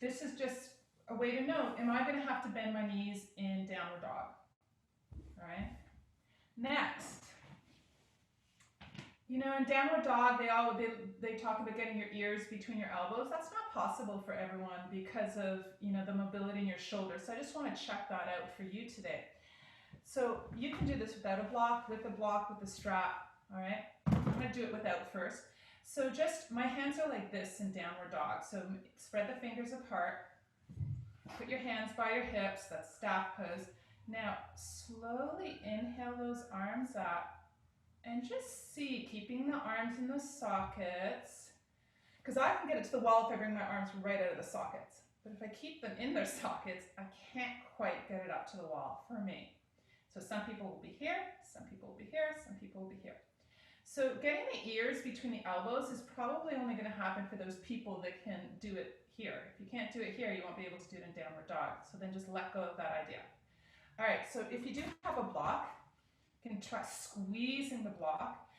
this is just a way to know, am I going to have to bend my knees in downward dog? All right. Next, you know, in downward dog, they talk about getting your ears between your elbows. That's not possible for everyone because of, you know, the mobility in your shoulders. So I just want to check that out for you today. So you can do this without a block, with the strap. All right. I'm going to do it without first. So just my hands are like this in downward dog. So spread the fingers apart. Put your hands by your hips, that's staff pose. Now, slowly inhale those arms up and just see, keeping the arms in the sockets, because I can get it to the wall if I bring my arms right out of the sockets. But if I keep them in their sockets, I can't quite get it up to the wall for me. So some people will be here, some people will be here, some people will be here. So getting the ears between the elbows is probably only going to happen for those people that can do it here. If you can't do it here, you won't be able to do it in downward dog. So then just let go of that idea. All right, so if you do have a block, you can try squeezing the block.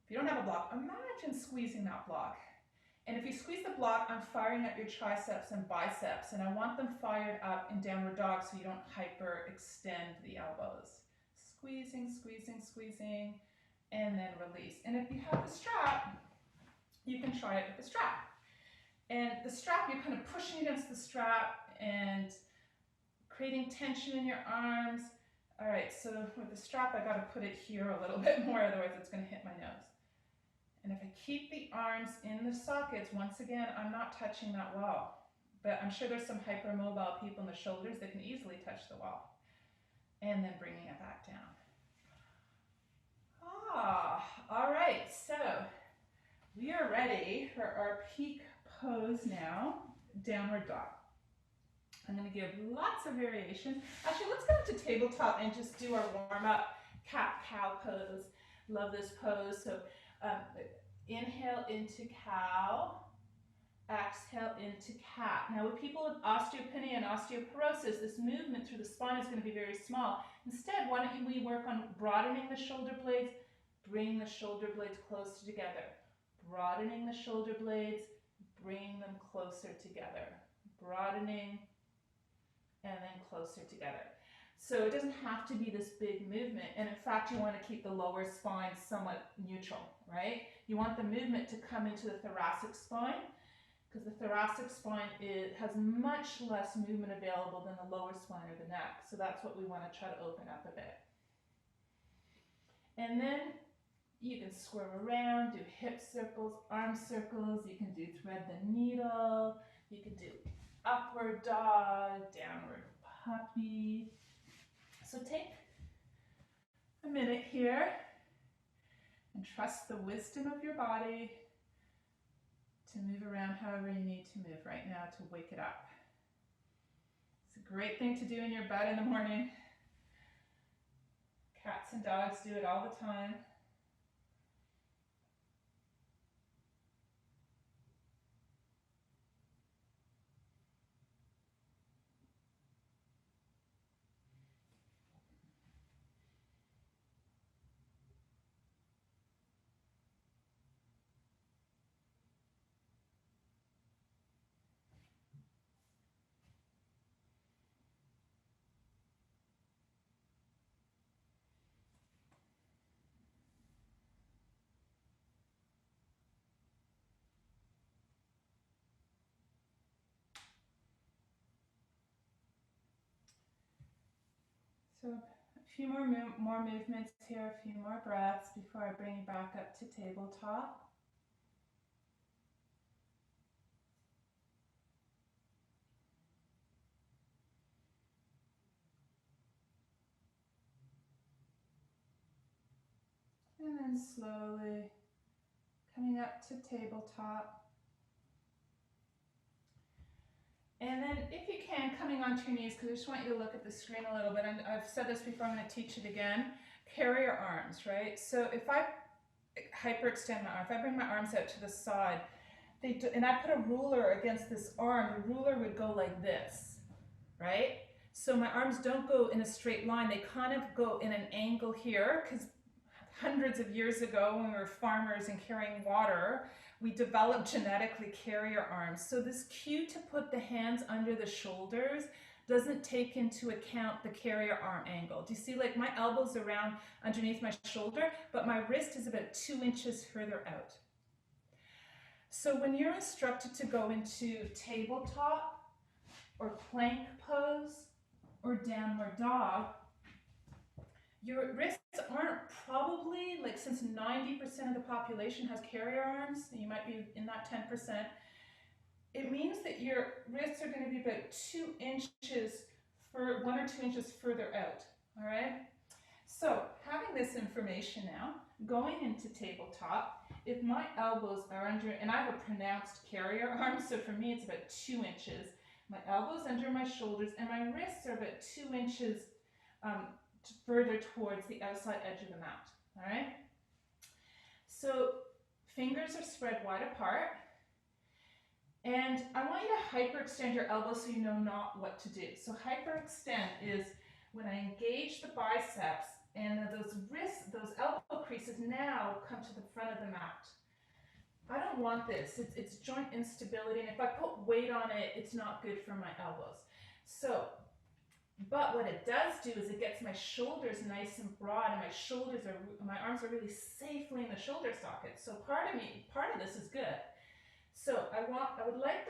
If you don't have a block, imagine squeezing that block. And if you squeeze the block, I'm firing up your triceps and biceps, and I want them fired up in downward dog so you don't hyperextend the elbows. Squeezing, squeezing, squeezing, and then release. And if you have the strap, you can try it with the strap. And the strap, you're kind of pushing against the strap and creating tension in your arms. All right, so with the strap, I got to put it here a little bit more, otherwise it's going to hit my nose. And if I keep the arms in the sockets, once again, I'm not touching that wall. But I'm sure there's some hypermobile people in the shoulders that can easily touch the wall. And then bringing it back down. All right, so we are ready for our peak pose now, downward dog. I'm going to give lots of variations. Actually, let's go into tabletop and just do our warm-up cat-cow pose. Love this pose. So inhale into cow, exhale into cat. Now with people with osteopenia and osteoporosis, this movement through the spine is going to be very small. Instead, why don't we work on broadening the shoulder blades, bring the shoulder blades closer together. Broadening the shoulder blades, bring them closer together. Broadening, and then closer together. So it doesn't have to be this big movement. And in fact, you want to keep the lower spine somewhat neutral, right? You want the movement to come into the thoracic spine, because the thoracic spine has much less movement available than the lower spine or the neck. So that's what we want to try to open up a bit. And then you can squirm around, do hip circles, arm circles. You can do thread the needle. You can do upward dog, downward puppy. So take a minute here and trust the wisdom of your body to move around however you need to move right now to wake it up. It's a great thing to do in your bed in the morning. Cats and dogs do it all the time. So a few more movements here, a few more breaths before I bring you back up to tabletop. And then slowly coming up to tabletop. And then if you can, coming onto your knees, because I just want you to look at the screen a little bit. And I've said this before, I'm going to teach it again. Carry your arms, right? So if I hyperextend my arm, if I bring my arms out to the side, and I put a ruler against this arm, the ruler would go like this, right? So my arms don't go in a straight line. They kind of go in an angle here, because hundreds of years ago when we were farmers and carrying water, we developed genetically carrier arms. So this cue to put the hands under the shoulders doesn't take into account the carrier arm angle. Do you see, like, my elbow's around underneath my shoulder, but my wrist is about 2 inches further out. So when you're instructed to go into tabletop or plank pose or downward dog, your wrists aren't probably, like, since 90% of the population has carrier arms, you might be in that 10%, it means that your wrists are going to be about 2 inches, 1 or 2 inches further out, all right? So having this information now, going into tabletop, if my elbows are under, and I have a pronounced carrier arm, so for me it's about 2 inches, my elbows under my shoulders, and my wrists are about 2 inches further towards the outside edge of the mat, all right? So fingers are spread wide apart, and I want you to hyperextend your elbows so you know not what to do. So hyperextend is when I engage the biceps and those wrists, those elbow creases now come to the front of the mat. I don't want this. It's joint instability, and if I put weight on it, it's not good for my elbows. So, but what it does do is it gets my shoulders nice and broad, and my arms are really safely in the shoulder socket. So part of this is good. So I would like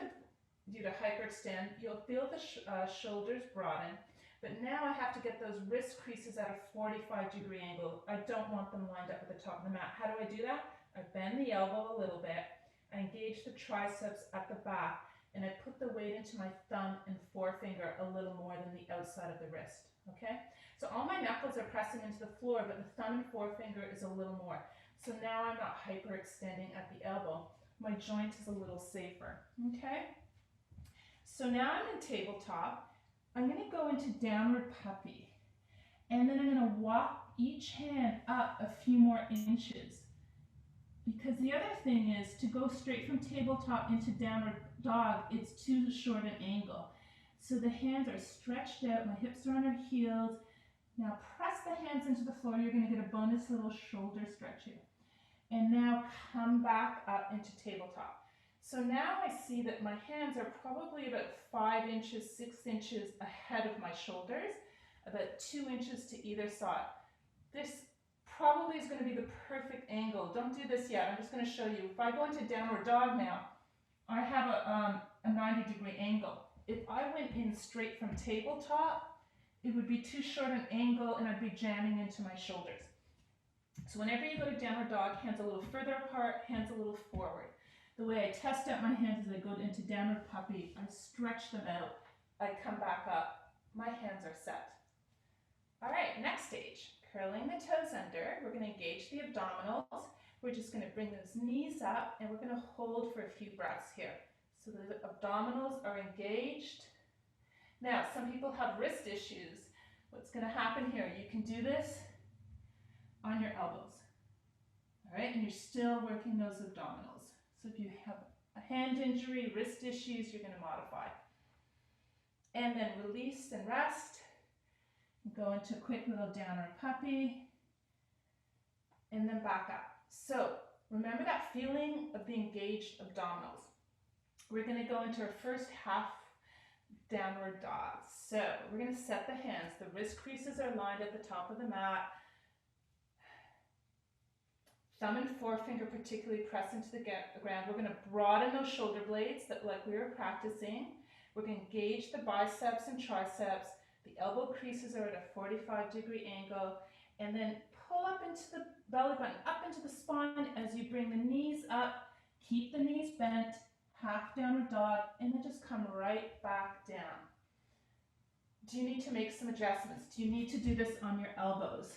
you to hyperextend. You'll feel the shoulders broaden, but now I have to get those wrist creases at a 45-degree angle. I don't want them lined up at the top of the mat. How do I do that? I bend the elbow a little bit, I engage the triceps at the back, and I put the weight into my thumb and forefinger a little more than the outside of the wrist, okay? So all my knuckles are pressing into the floor, but the thumb and forefinger is a little more. So now I'm not hyperextending at the elbow. My joint is a little safer, okay? So now I'm in tabletop. I'm going to go into downward puppy, and then I'm going to walk each hand up a few more inches. Because the other thing is, to go straight from tabletop into downward dog, it's too short an angle. So the hands are stretched out, my hips are on our heels. Now press the hands into the floor. You're going to get a bonus little shoulder stretch here. And now come back up into tabletop. So now I see that my hands are probably about 5 inches, 6 inches ahead of my shoulders, about 2 inches to either side. This probably is going to be the perfect angle. Don't do this yet. I'm just going to show you. If I go into downward dog now, I have a 90-degree angle. If I went in straight from tabletop, it would be too short an angle and I'd be jamming into my shoulders. So whenever you go to downward dog, hands a little further apart, hands a little forward. The way I test out my hands is I go into downward puppy, I stretch them out, I come back up, my hands are set. All right, next stage, curling the toes under. We're going to engage the abdominals. We're just going to bring those knees up, and we're going to hold for a few breaths here. So the abdominals are engaged. Now, some people have wrist issues. What's going to happen here, you can do this on your elbows, all right? And you're still working those abdominals. So if you have a hand injury, wrist issues, you're going to modify. And then release and rest. Go into a quick little downward puppy, and then back up. So remember that feeling of the engaged abdominals. We're going to go into our first half downward dog. So we're going to set the hands. The wrist creases are lined at the top of the mat. Thumb and forefinger particularly press into the ground. We're going to broaden those shoulder blades like we were practicing. We're going to engage the biceps and triceps. The elbow creases are at a 45-degree angle, and then pull up into the belly button, up into the spine as you bring the knees up. Keep the knees bent, half downward dog, and then just come right back down. Do you need to make some adjustments? Do you need to do this on your elbows?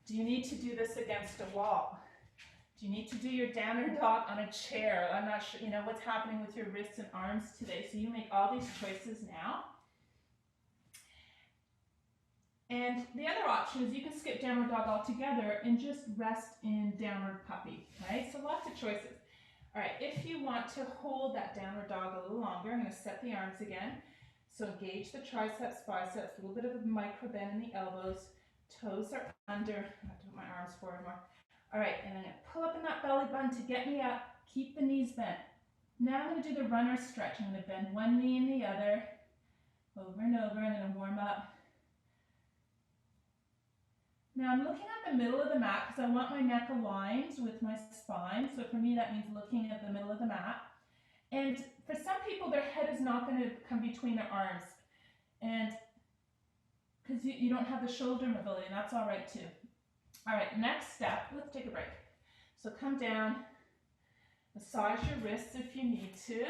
Do you need to do this against a wall? Do you need to do your downward dog on a chair? I'm not sure, what's happening with your wrists and arms today. So you make all these choices now. And the other option is you can skip downward dog altogether and just rest in downward puppy, right? So lots of choices. All right, if you want to hold that downward dog a little longer, I'm going to set the arms again. So engage the triceps, biceps, a little bit of a micro bend in the elbows. Toes are under. I have to put my arms forward more. All right, and I'm going to pull up in that belly button to get me up. Keep the knees bent. Now I'm going to do the runner stretch. I'm going to bend one knee and the other, over and over. I'm going to warm up. Now I'm looking at the middle of the mat because I want my neck aligned with my spine. So for me that means looking at the middle of the mat. And for some people their head is not going to come between their arms. And because you don't have the shoulder mobility, and that's all right too. All right, next step, let's take a break. So come down, massage your wrists if you need to.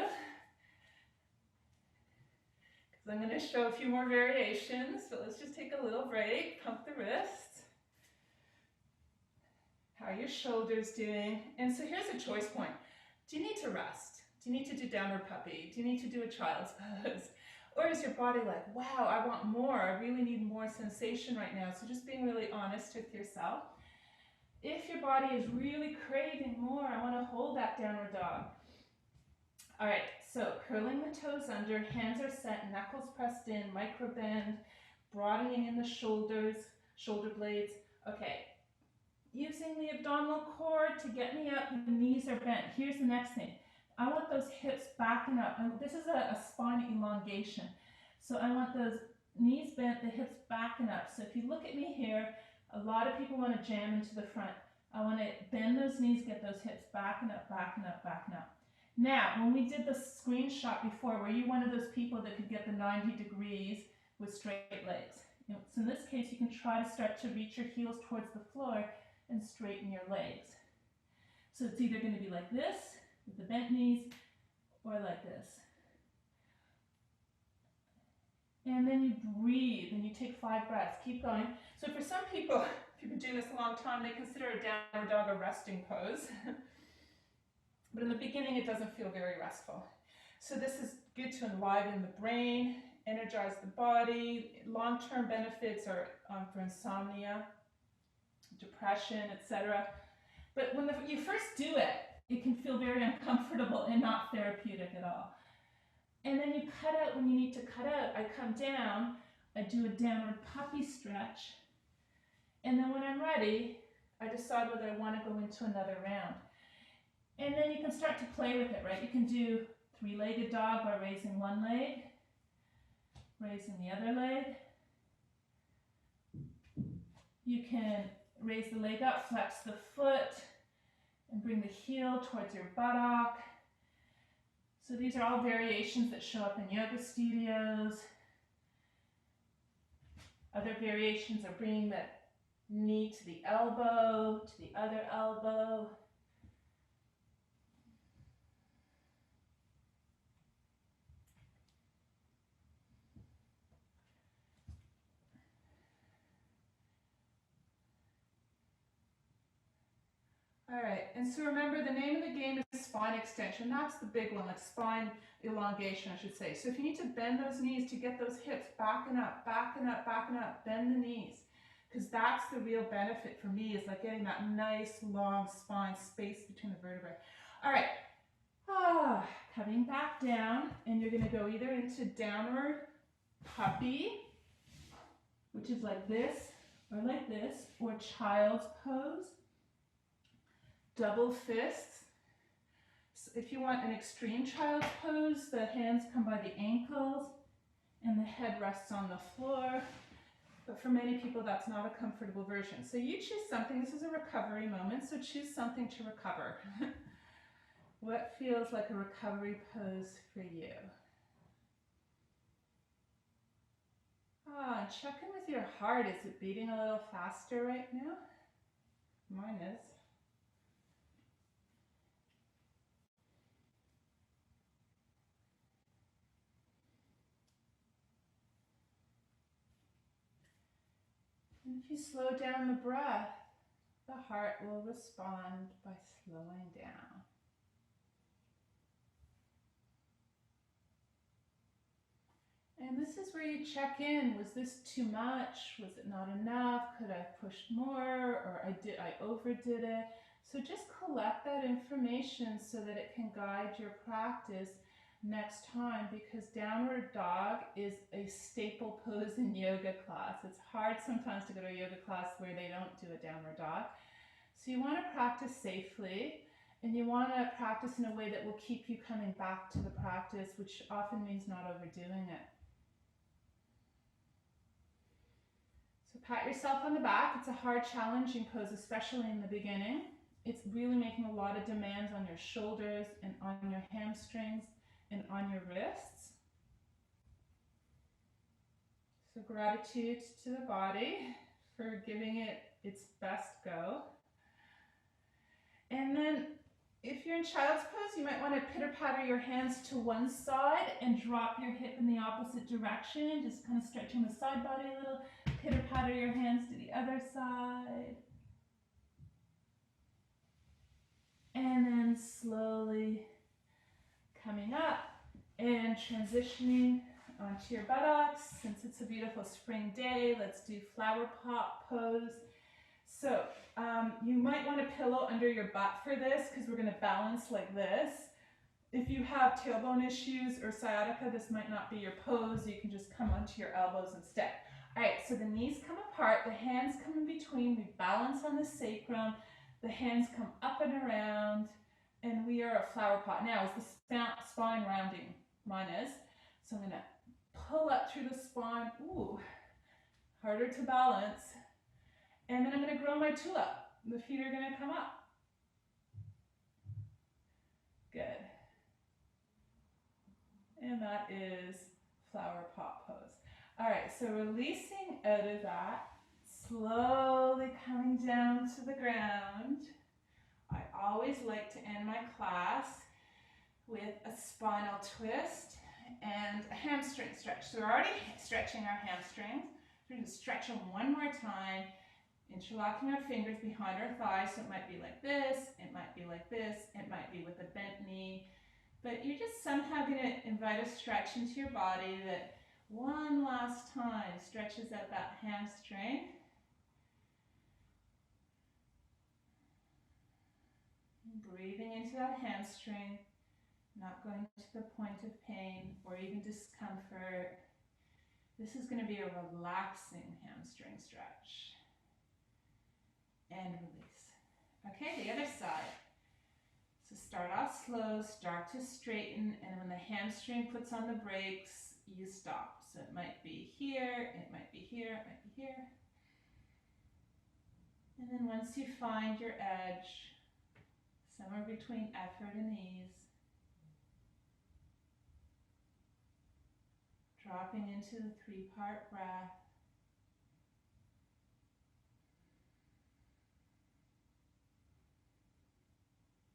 Because I'm going to show a few more variations. So let's just take a little break, pump the wrists. How are your shoulders doing? And so here's a choice point. Do you need to rest? Do you need to do downward puppy? Do you need to do a child's pose? Or is your body like, wow, I want more. I really need more sensation right now. So just being really honest with yourself. If your body is really craving more, I want to hold that downward dog. All right, so curling the toes under, hands are set, knuckles pressed in, micro bend, broadening in the shoulders, shoulder blades. Okay. Using the abdominal cord to get me up, the knees are bent. Here's the next thing. I want those hips backing up. And this is a spine elongation. So I want those knees bent, the hips backing up. So if you look at me here, a lot of people want to jam into the front. I want to bend those knees, get those hips backing up, backing up, backing up. Now, when we did the screenshot before, were you one of those people that could get the 90 degrees with straight legs? So in this case, you can try to start to reach your heels towards the floor and straighten your legs. So it's either going to be like this, with the bent knees, or like this. And then you breathe, and you take 5 breaths. Keep going. So for some people, if you've been doing this a long time, they consider a downward dog a resting pose. But in the beginning, it doesn't feel very restful. So this is good to enliven the brain, energize the body. Long-term benefits are for insomnia, depression, etc. But when you first do it, it can feel very uncomfortable and not therapeutic at all. And then you cut out when you need to cut out. I come down, I do a downward puppy stretch, and then when I'm ready, I decide whether I want to go into another round. And then you can start to play with it, right? You can do 3-legged dog by raising one leg, raising the other leg. You can raise the leg up, flex the foot, and bring the heel towards your buttock. So these are all variations that show up in yoga studios. Other variations are bringing the knee to the elbow, to the other elbow. All right, and so remember the name of the game is spine extension. That's the big one, like spine elongation, I should say. So if you need to bend those knees to get those hips backing up, backing up, backing up, bend the knees. Because that's the real benefit for me, is like getting that nice long spine space between the vertebrae. All right, coming back down, and you're gonna go either into downward puppy, which is like this, or child's pose. Double fists. So if you want an extreme child's pose, the hands come by the ankles and the head rests on the floor. But for many people, that's not a comfortable version. So you choose something. This is a recovery moment, so choose something to recover. What feels like a recovery pose for you? check in with your heart. Is it beating a little faster right now? Mine is. And if you slow down the breath, the heart will respond by slowing down. And this is where you check in. Was this too much? Was it not enough? Could I have pushed more? Or I overdid it? So just collect that information so that it can guide your practice next time, because downward dog is a staple pose in yoga class. It's hard sometimes to go to a yoga class where they don't do a downward dog. So you want to practice safely, and you want to practice in a way that will keep you coming back to the practice, which often means not overdoing it. So pat yourself on the back. It's a hard, challenging pose, especially in the beginning. It's really making a lot of demands on your shoulders and on your hamstrings and on your wrists. So gratitude to the body for giving it its best go. And then if you're in child's pose, you might want to pitter-patter your hands to one side and drop your hip in the opposite direction. Just kind of stretching the side body a little. Pitter-patter your hands to the other side. And then slowly coming up and transitioning onto your buttocks. Since it's a beautiful spring day, let's do Flowerpot Pose. So you might want a pillow under your butt for this, because we're going to balance like this. If you have tailbone issues or sciatica, this might not be your pose. You can just come onto your elbows instead. All right, so the knees come apart, the hands come in between, we balance on the sacrum, the hands come up and around, and we are a flower pot. Now, is the spine rounding? Mine is. So I'm going to pull up through the spine. Ooh, harder to balance. And then I'm going to grow my tulip. The feet are going to come up. Good. And that is flower pot pose. All right, so releasing out of that, slowly coming down to the ground. I always like to end my class with a spinal twist and a hamstring stretch. So we're already stretching our hamstrings. We're going to stretch them one more time, interlocking our fingers behind our thighs. So it might be like this, it might be like this, it might be with a bent knee. But you're just somehow going to invite a stretch into your body that one last time stretches out that hamstring. Breathing into that hamstring, not going to the point of pain or even discomfort. This is going to be a relaxing hamstring stretch. And release. Okay, the other side. So start off slow, start to straighten, and when the hamstring puts on the brakes, you stop. So it might be here, it might be here, it might be here. And then once you find your edge, somewhere between effort and ease, dropping into the three-part breath.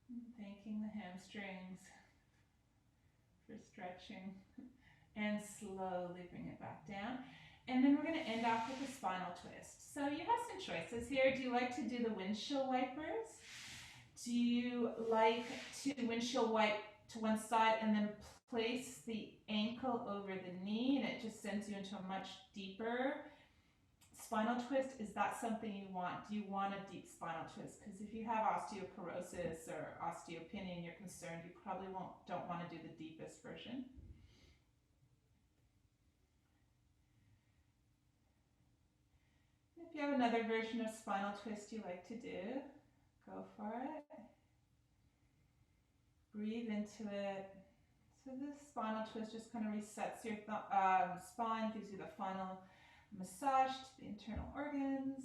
And thanking the hamstrings for stretching. And slowly bring it back down. And then we're going to end off with a spinal twist. So you have some choices here. Do you like to do the windshield wipers? Do you like to windshield wipe to one side and then place the ankle over the knee, and it just sends you into a much deeper spinal twist? Is that something you want? Do you want a deep spinal twist? Because if you have osteoporosis or osteopenia and you're concerned, you probably don't want to do the deepest version. If you have another version of spinal twist you like to do, go for it. Breathe into it. So this spinal twist just kind of resets your spine, gives you the final massage to the internal organs.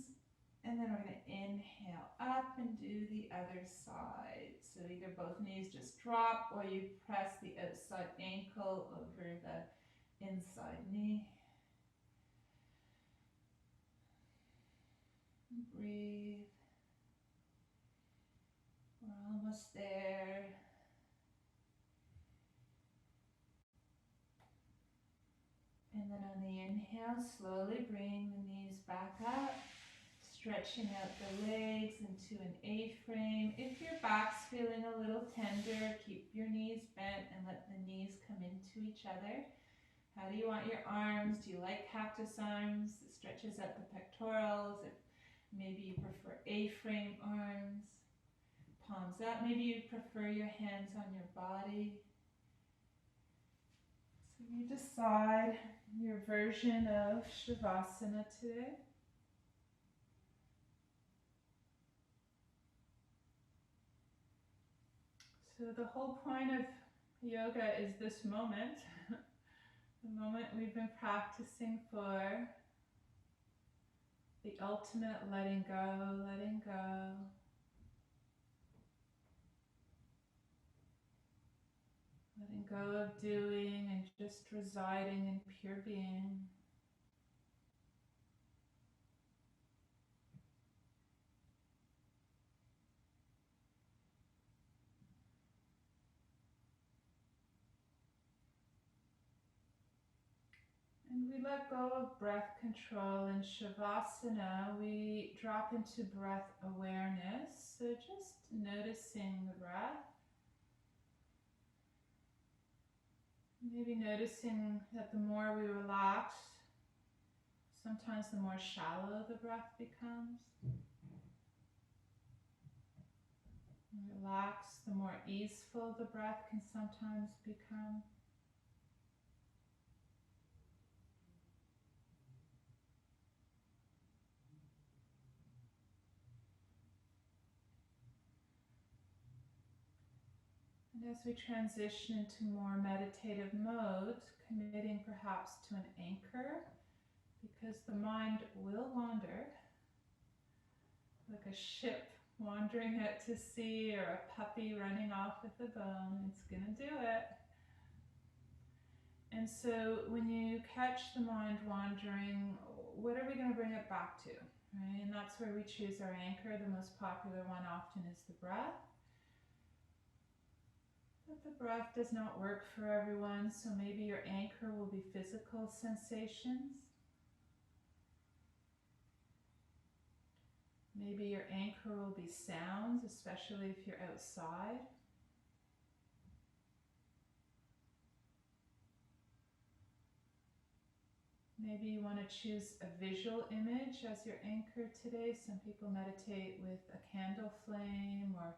And then we're going to inhale up and do the other side. So either both knees just drop, or you press the outside ankle over the inside knee. Breathe. We're almost there. And then on the inhale, slowly bring the knees back up, stretching out the legs into an A-frame. If your back's feeling a little tender, keep your knees bent and let the knees come into each other. How do you want your arms? Do you like cactus arms? It stretches out the pectorals. Maybe you prefer A-frame arms. Palms up. Maybe you prefer your hands on your body. So you decide your version of Shavasana today. So the whole point of yoga is this moment, the moment we've been practicing for, the ultimate letting go, letting go. Letting go of doing and just residing in pure being. And we let go of breath control. In Shavasana, we drop into breath awareness. So just noticing the breath. Maybe noticing that the more we relax, sometimes the more shallow the breath becomes. Relax, the more easeful the breath can sometimes become. And as we transition into more meditative mode, committing perhaps to an anchor, because the mind will wander, like a ship wandering out to sea or a puppy running off with a bone. It's going to do it. And so when you catch the mind wandering, what are we going to bring it back to? Right? And that's where we choose our anchor. The most popular one often is the breath. But the breath does not work for everyone, so maybe your anchor will be physical sensations. Maybe your anchor will be sounds, especially if you're outside. Maybe you want to choose a visual image as your anchor today. Some people meditate with a candle flame or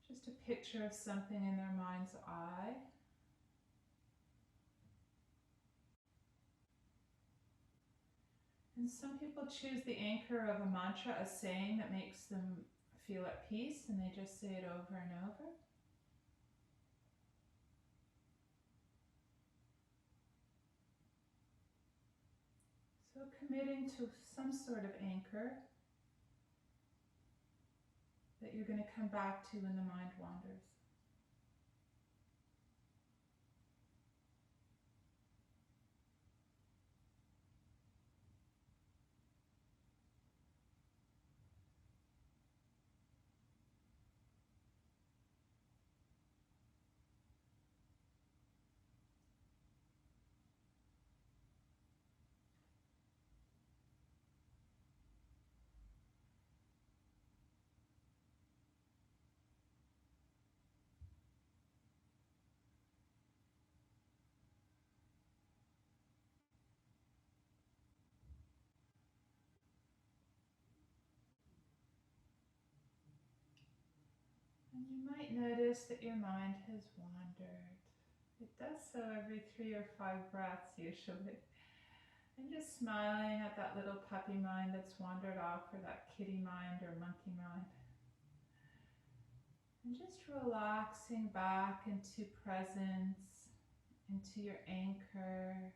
just a picture of something in their mind's eye. And some people choose the anchor of a mantra, a saying that makes them feel at peace, and they just say it over and over. So committing to some sort of anchor that you're going to come back to when the mind wanders. And you might notice that your mind has wandered. It does so every 3 or 5 breaths usually. And just smiling at that little puppy mind that's wandered off, or that kitty mind or monkey mind. And just relaxing back into presence, into your anchor.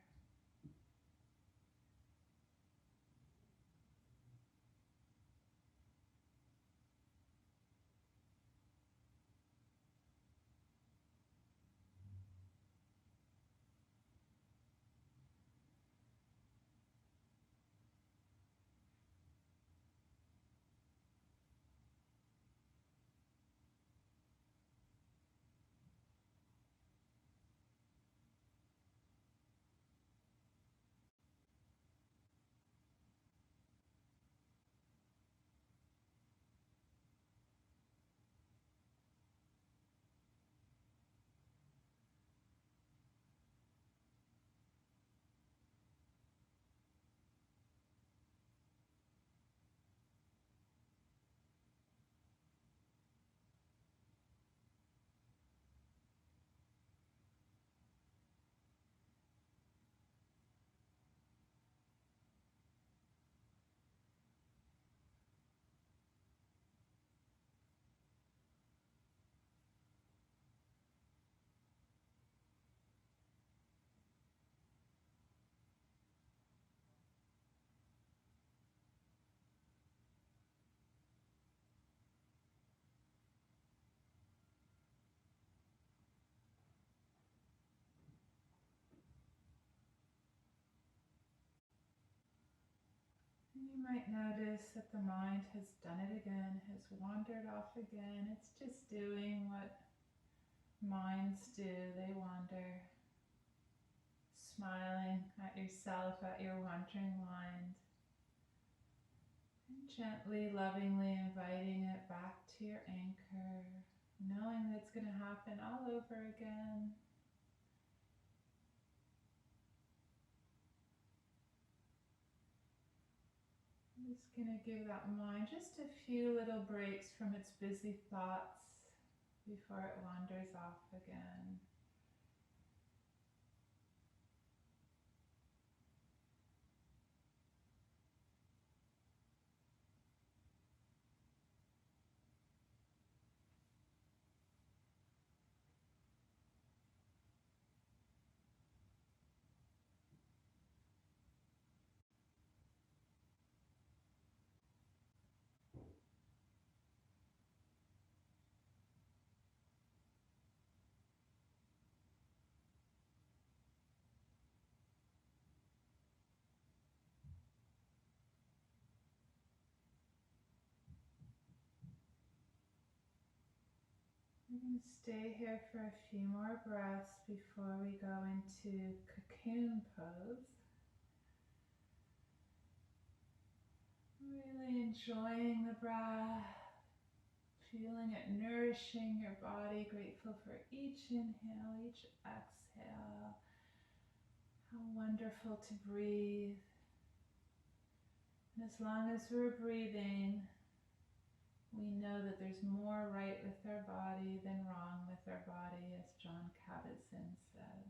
You might notice that the mind has done it again, has wandered off again. It's just doing what minds do. They wander, smiling at yourself, at your wandering mind, and gently, lovingly inviting it back to your anchor, knowing that it's going to happen all over again. I'm just going to give that mind just a few little breaks from its busy thoughts before it wanders off again. We're going to stay here for a few more breaths before we go into Cocoon Pose. Really enjoying the breath, feeling it nourishing your body, grateful for each inhale, each exhale. How wonderful to breathe. And as long as we're breathing, we know that there's more right with our body than wrong with our body, as John Kabat-Zinn says.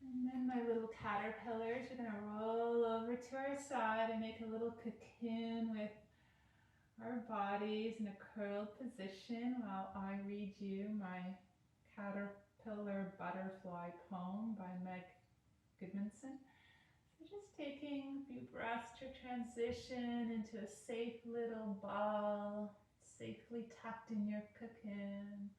And then my little caterpillars are going to roll over to our side and make a little cocoon with our bodies in a curled position while I read you my Caterpillar Butterfly poem by Meg Goodmanson. So just taking a few breaths to transition into a safe little ball, safely tucked in your cocoon.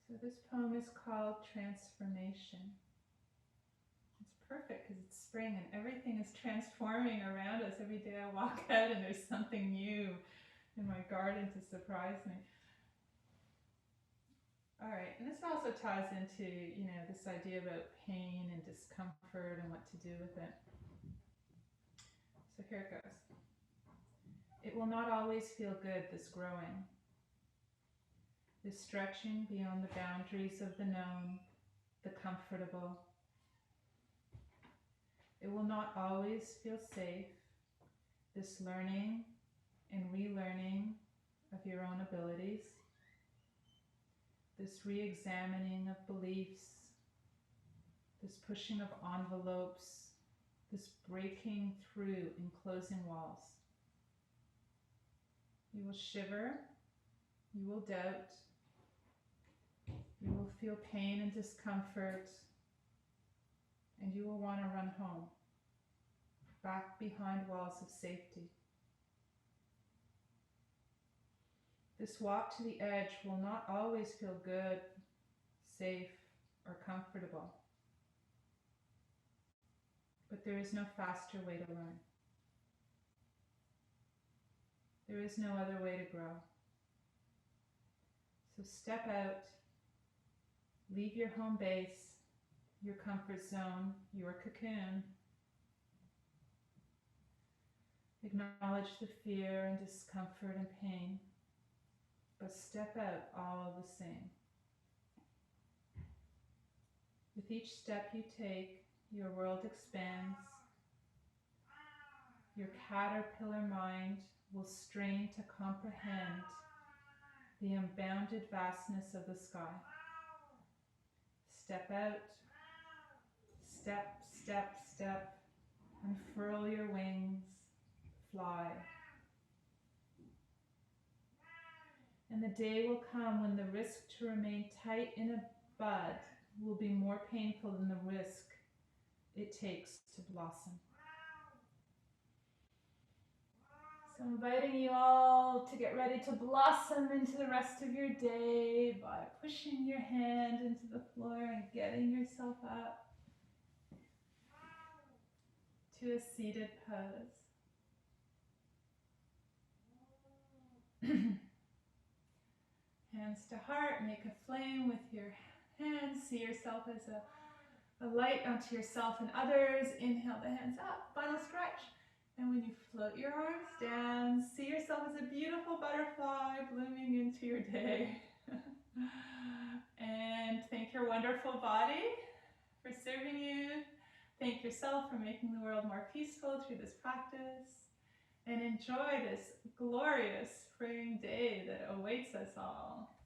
So this poem is called Transformation. It's perfect because it's spring and everything is transforming around us. Every day I walk out and there's something new in my garden to surprise me. All right, and this also ties into, this idea about pain and discomfort and what to do with it. So here it goes. It will not always feel good, this growing, this stretching beyond the boundaries of the known, the comfortable. It will not always feel safe, this learning and relearning of your own abilities, this re-examining of beliefs, this pushing of envelopes, this breaking through and closing walls. You will shiver, you will doubt, you will feel pain and discomfort, and you will want to run home, back behind walls of safety. This walk to the edge will not always feel good, safe, or comfortable. But there is no faster way to learn. There is no other way to grow. So step out, leave your home base, your comfort zone, your cocoon. Acknowledge the fear and discomfort and pain, but step out all the same. With each step you take, your world expands. Your caterpillar mind will strain to comprehend the unbounded vastness of the sky. Step out, step, step, step, unfurl your wings, fly. And the day will come when the risk to remain tight in a bud will be more painful than the risk it takes to blossom. So inviting you all to get ready to blossom into the rest of your day by pushing your hand into the floor and getting yourself up to a seated pose. Hands to heart, make a flame with your hands. See yourself as a light unto yourself and others. Inhale the hands up, final stretch. And when you float your arms down, see yourself as a beautiful butterfly blooming into your day. And thank your wonderful body for serving you. Thank yourself for making the world more peaceful through this practice. And enjoy this glorious spring day that awaits us all.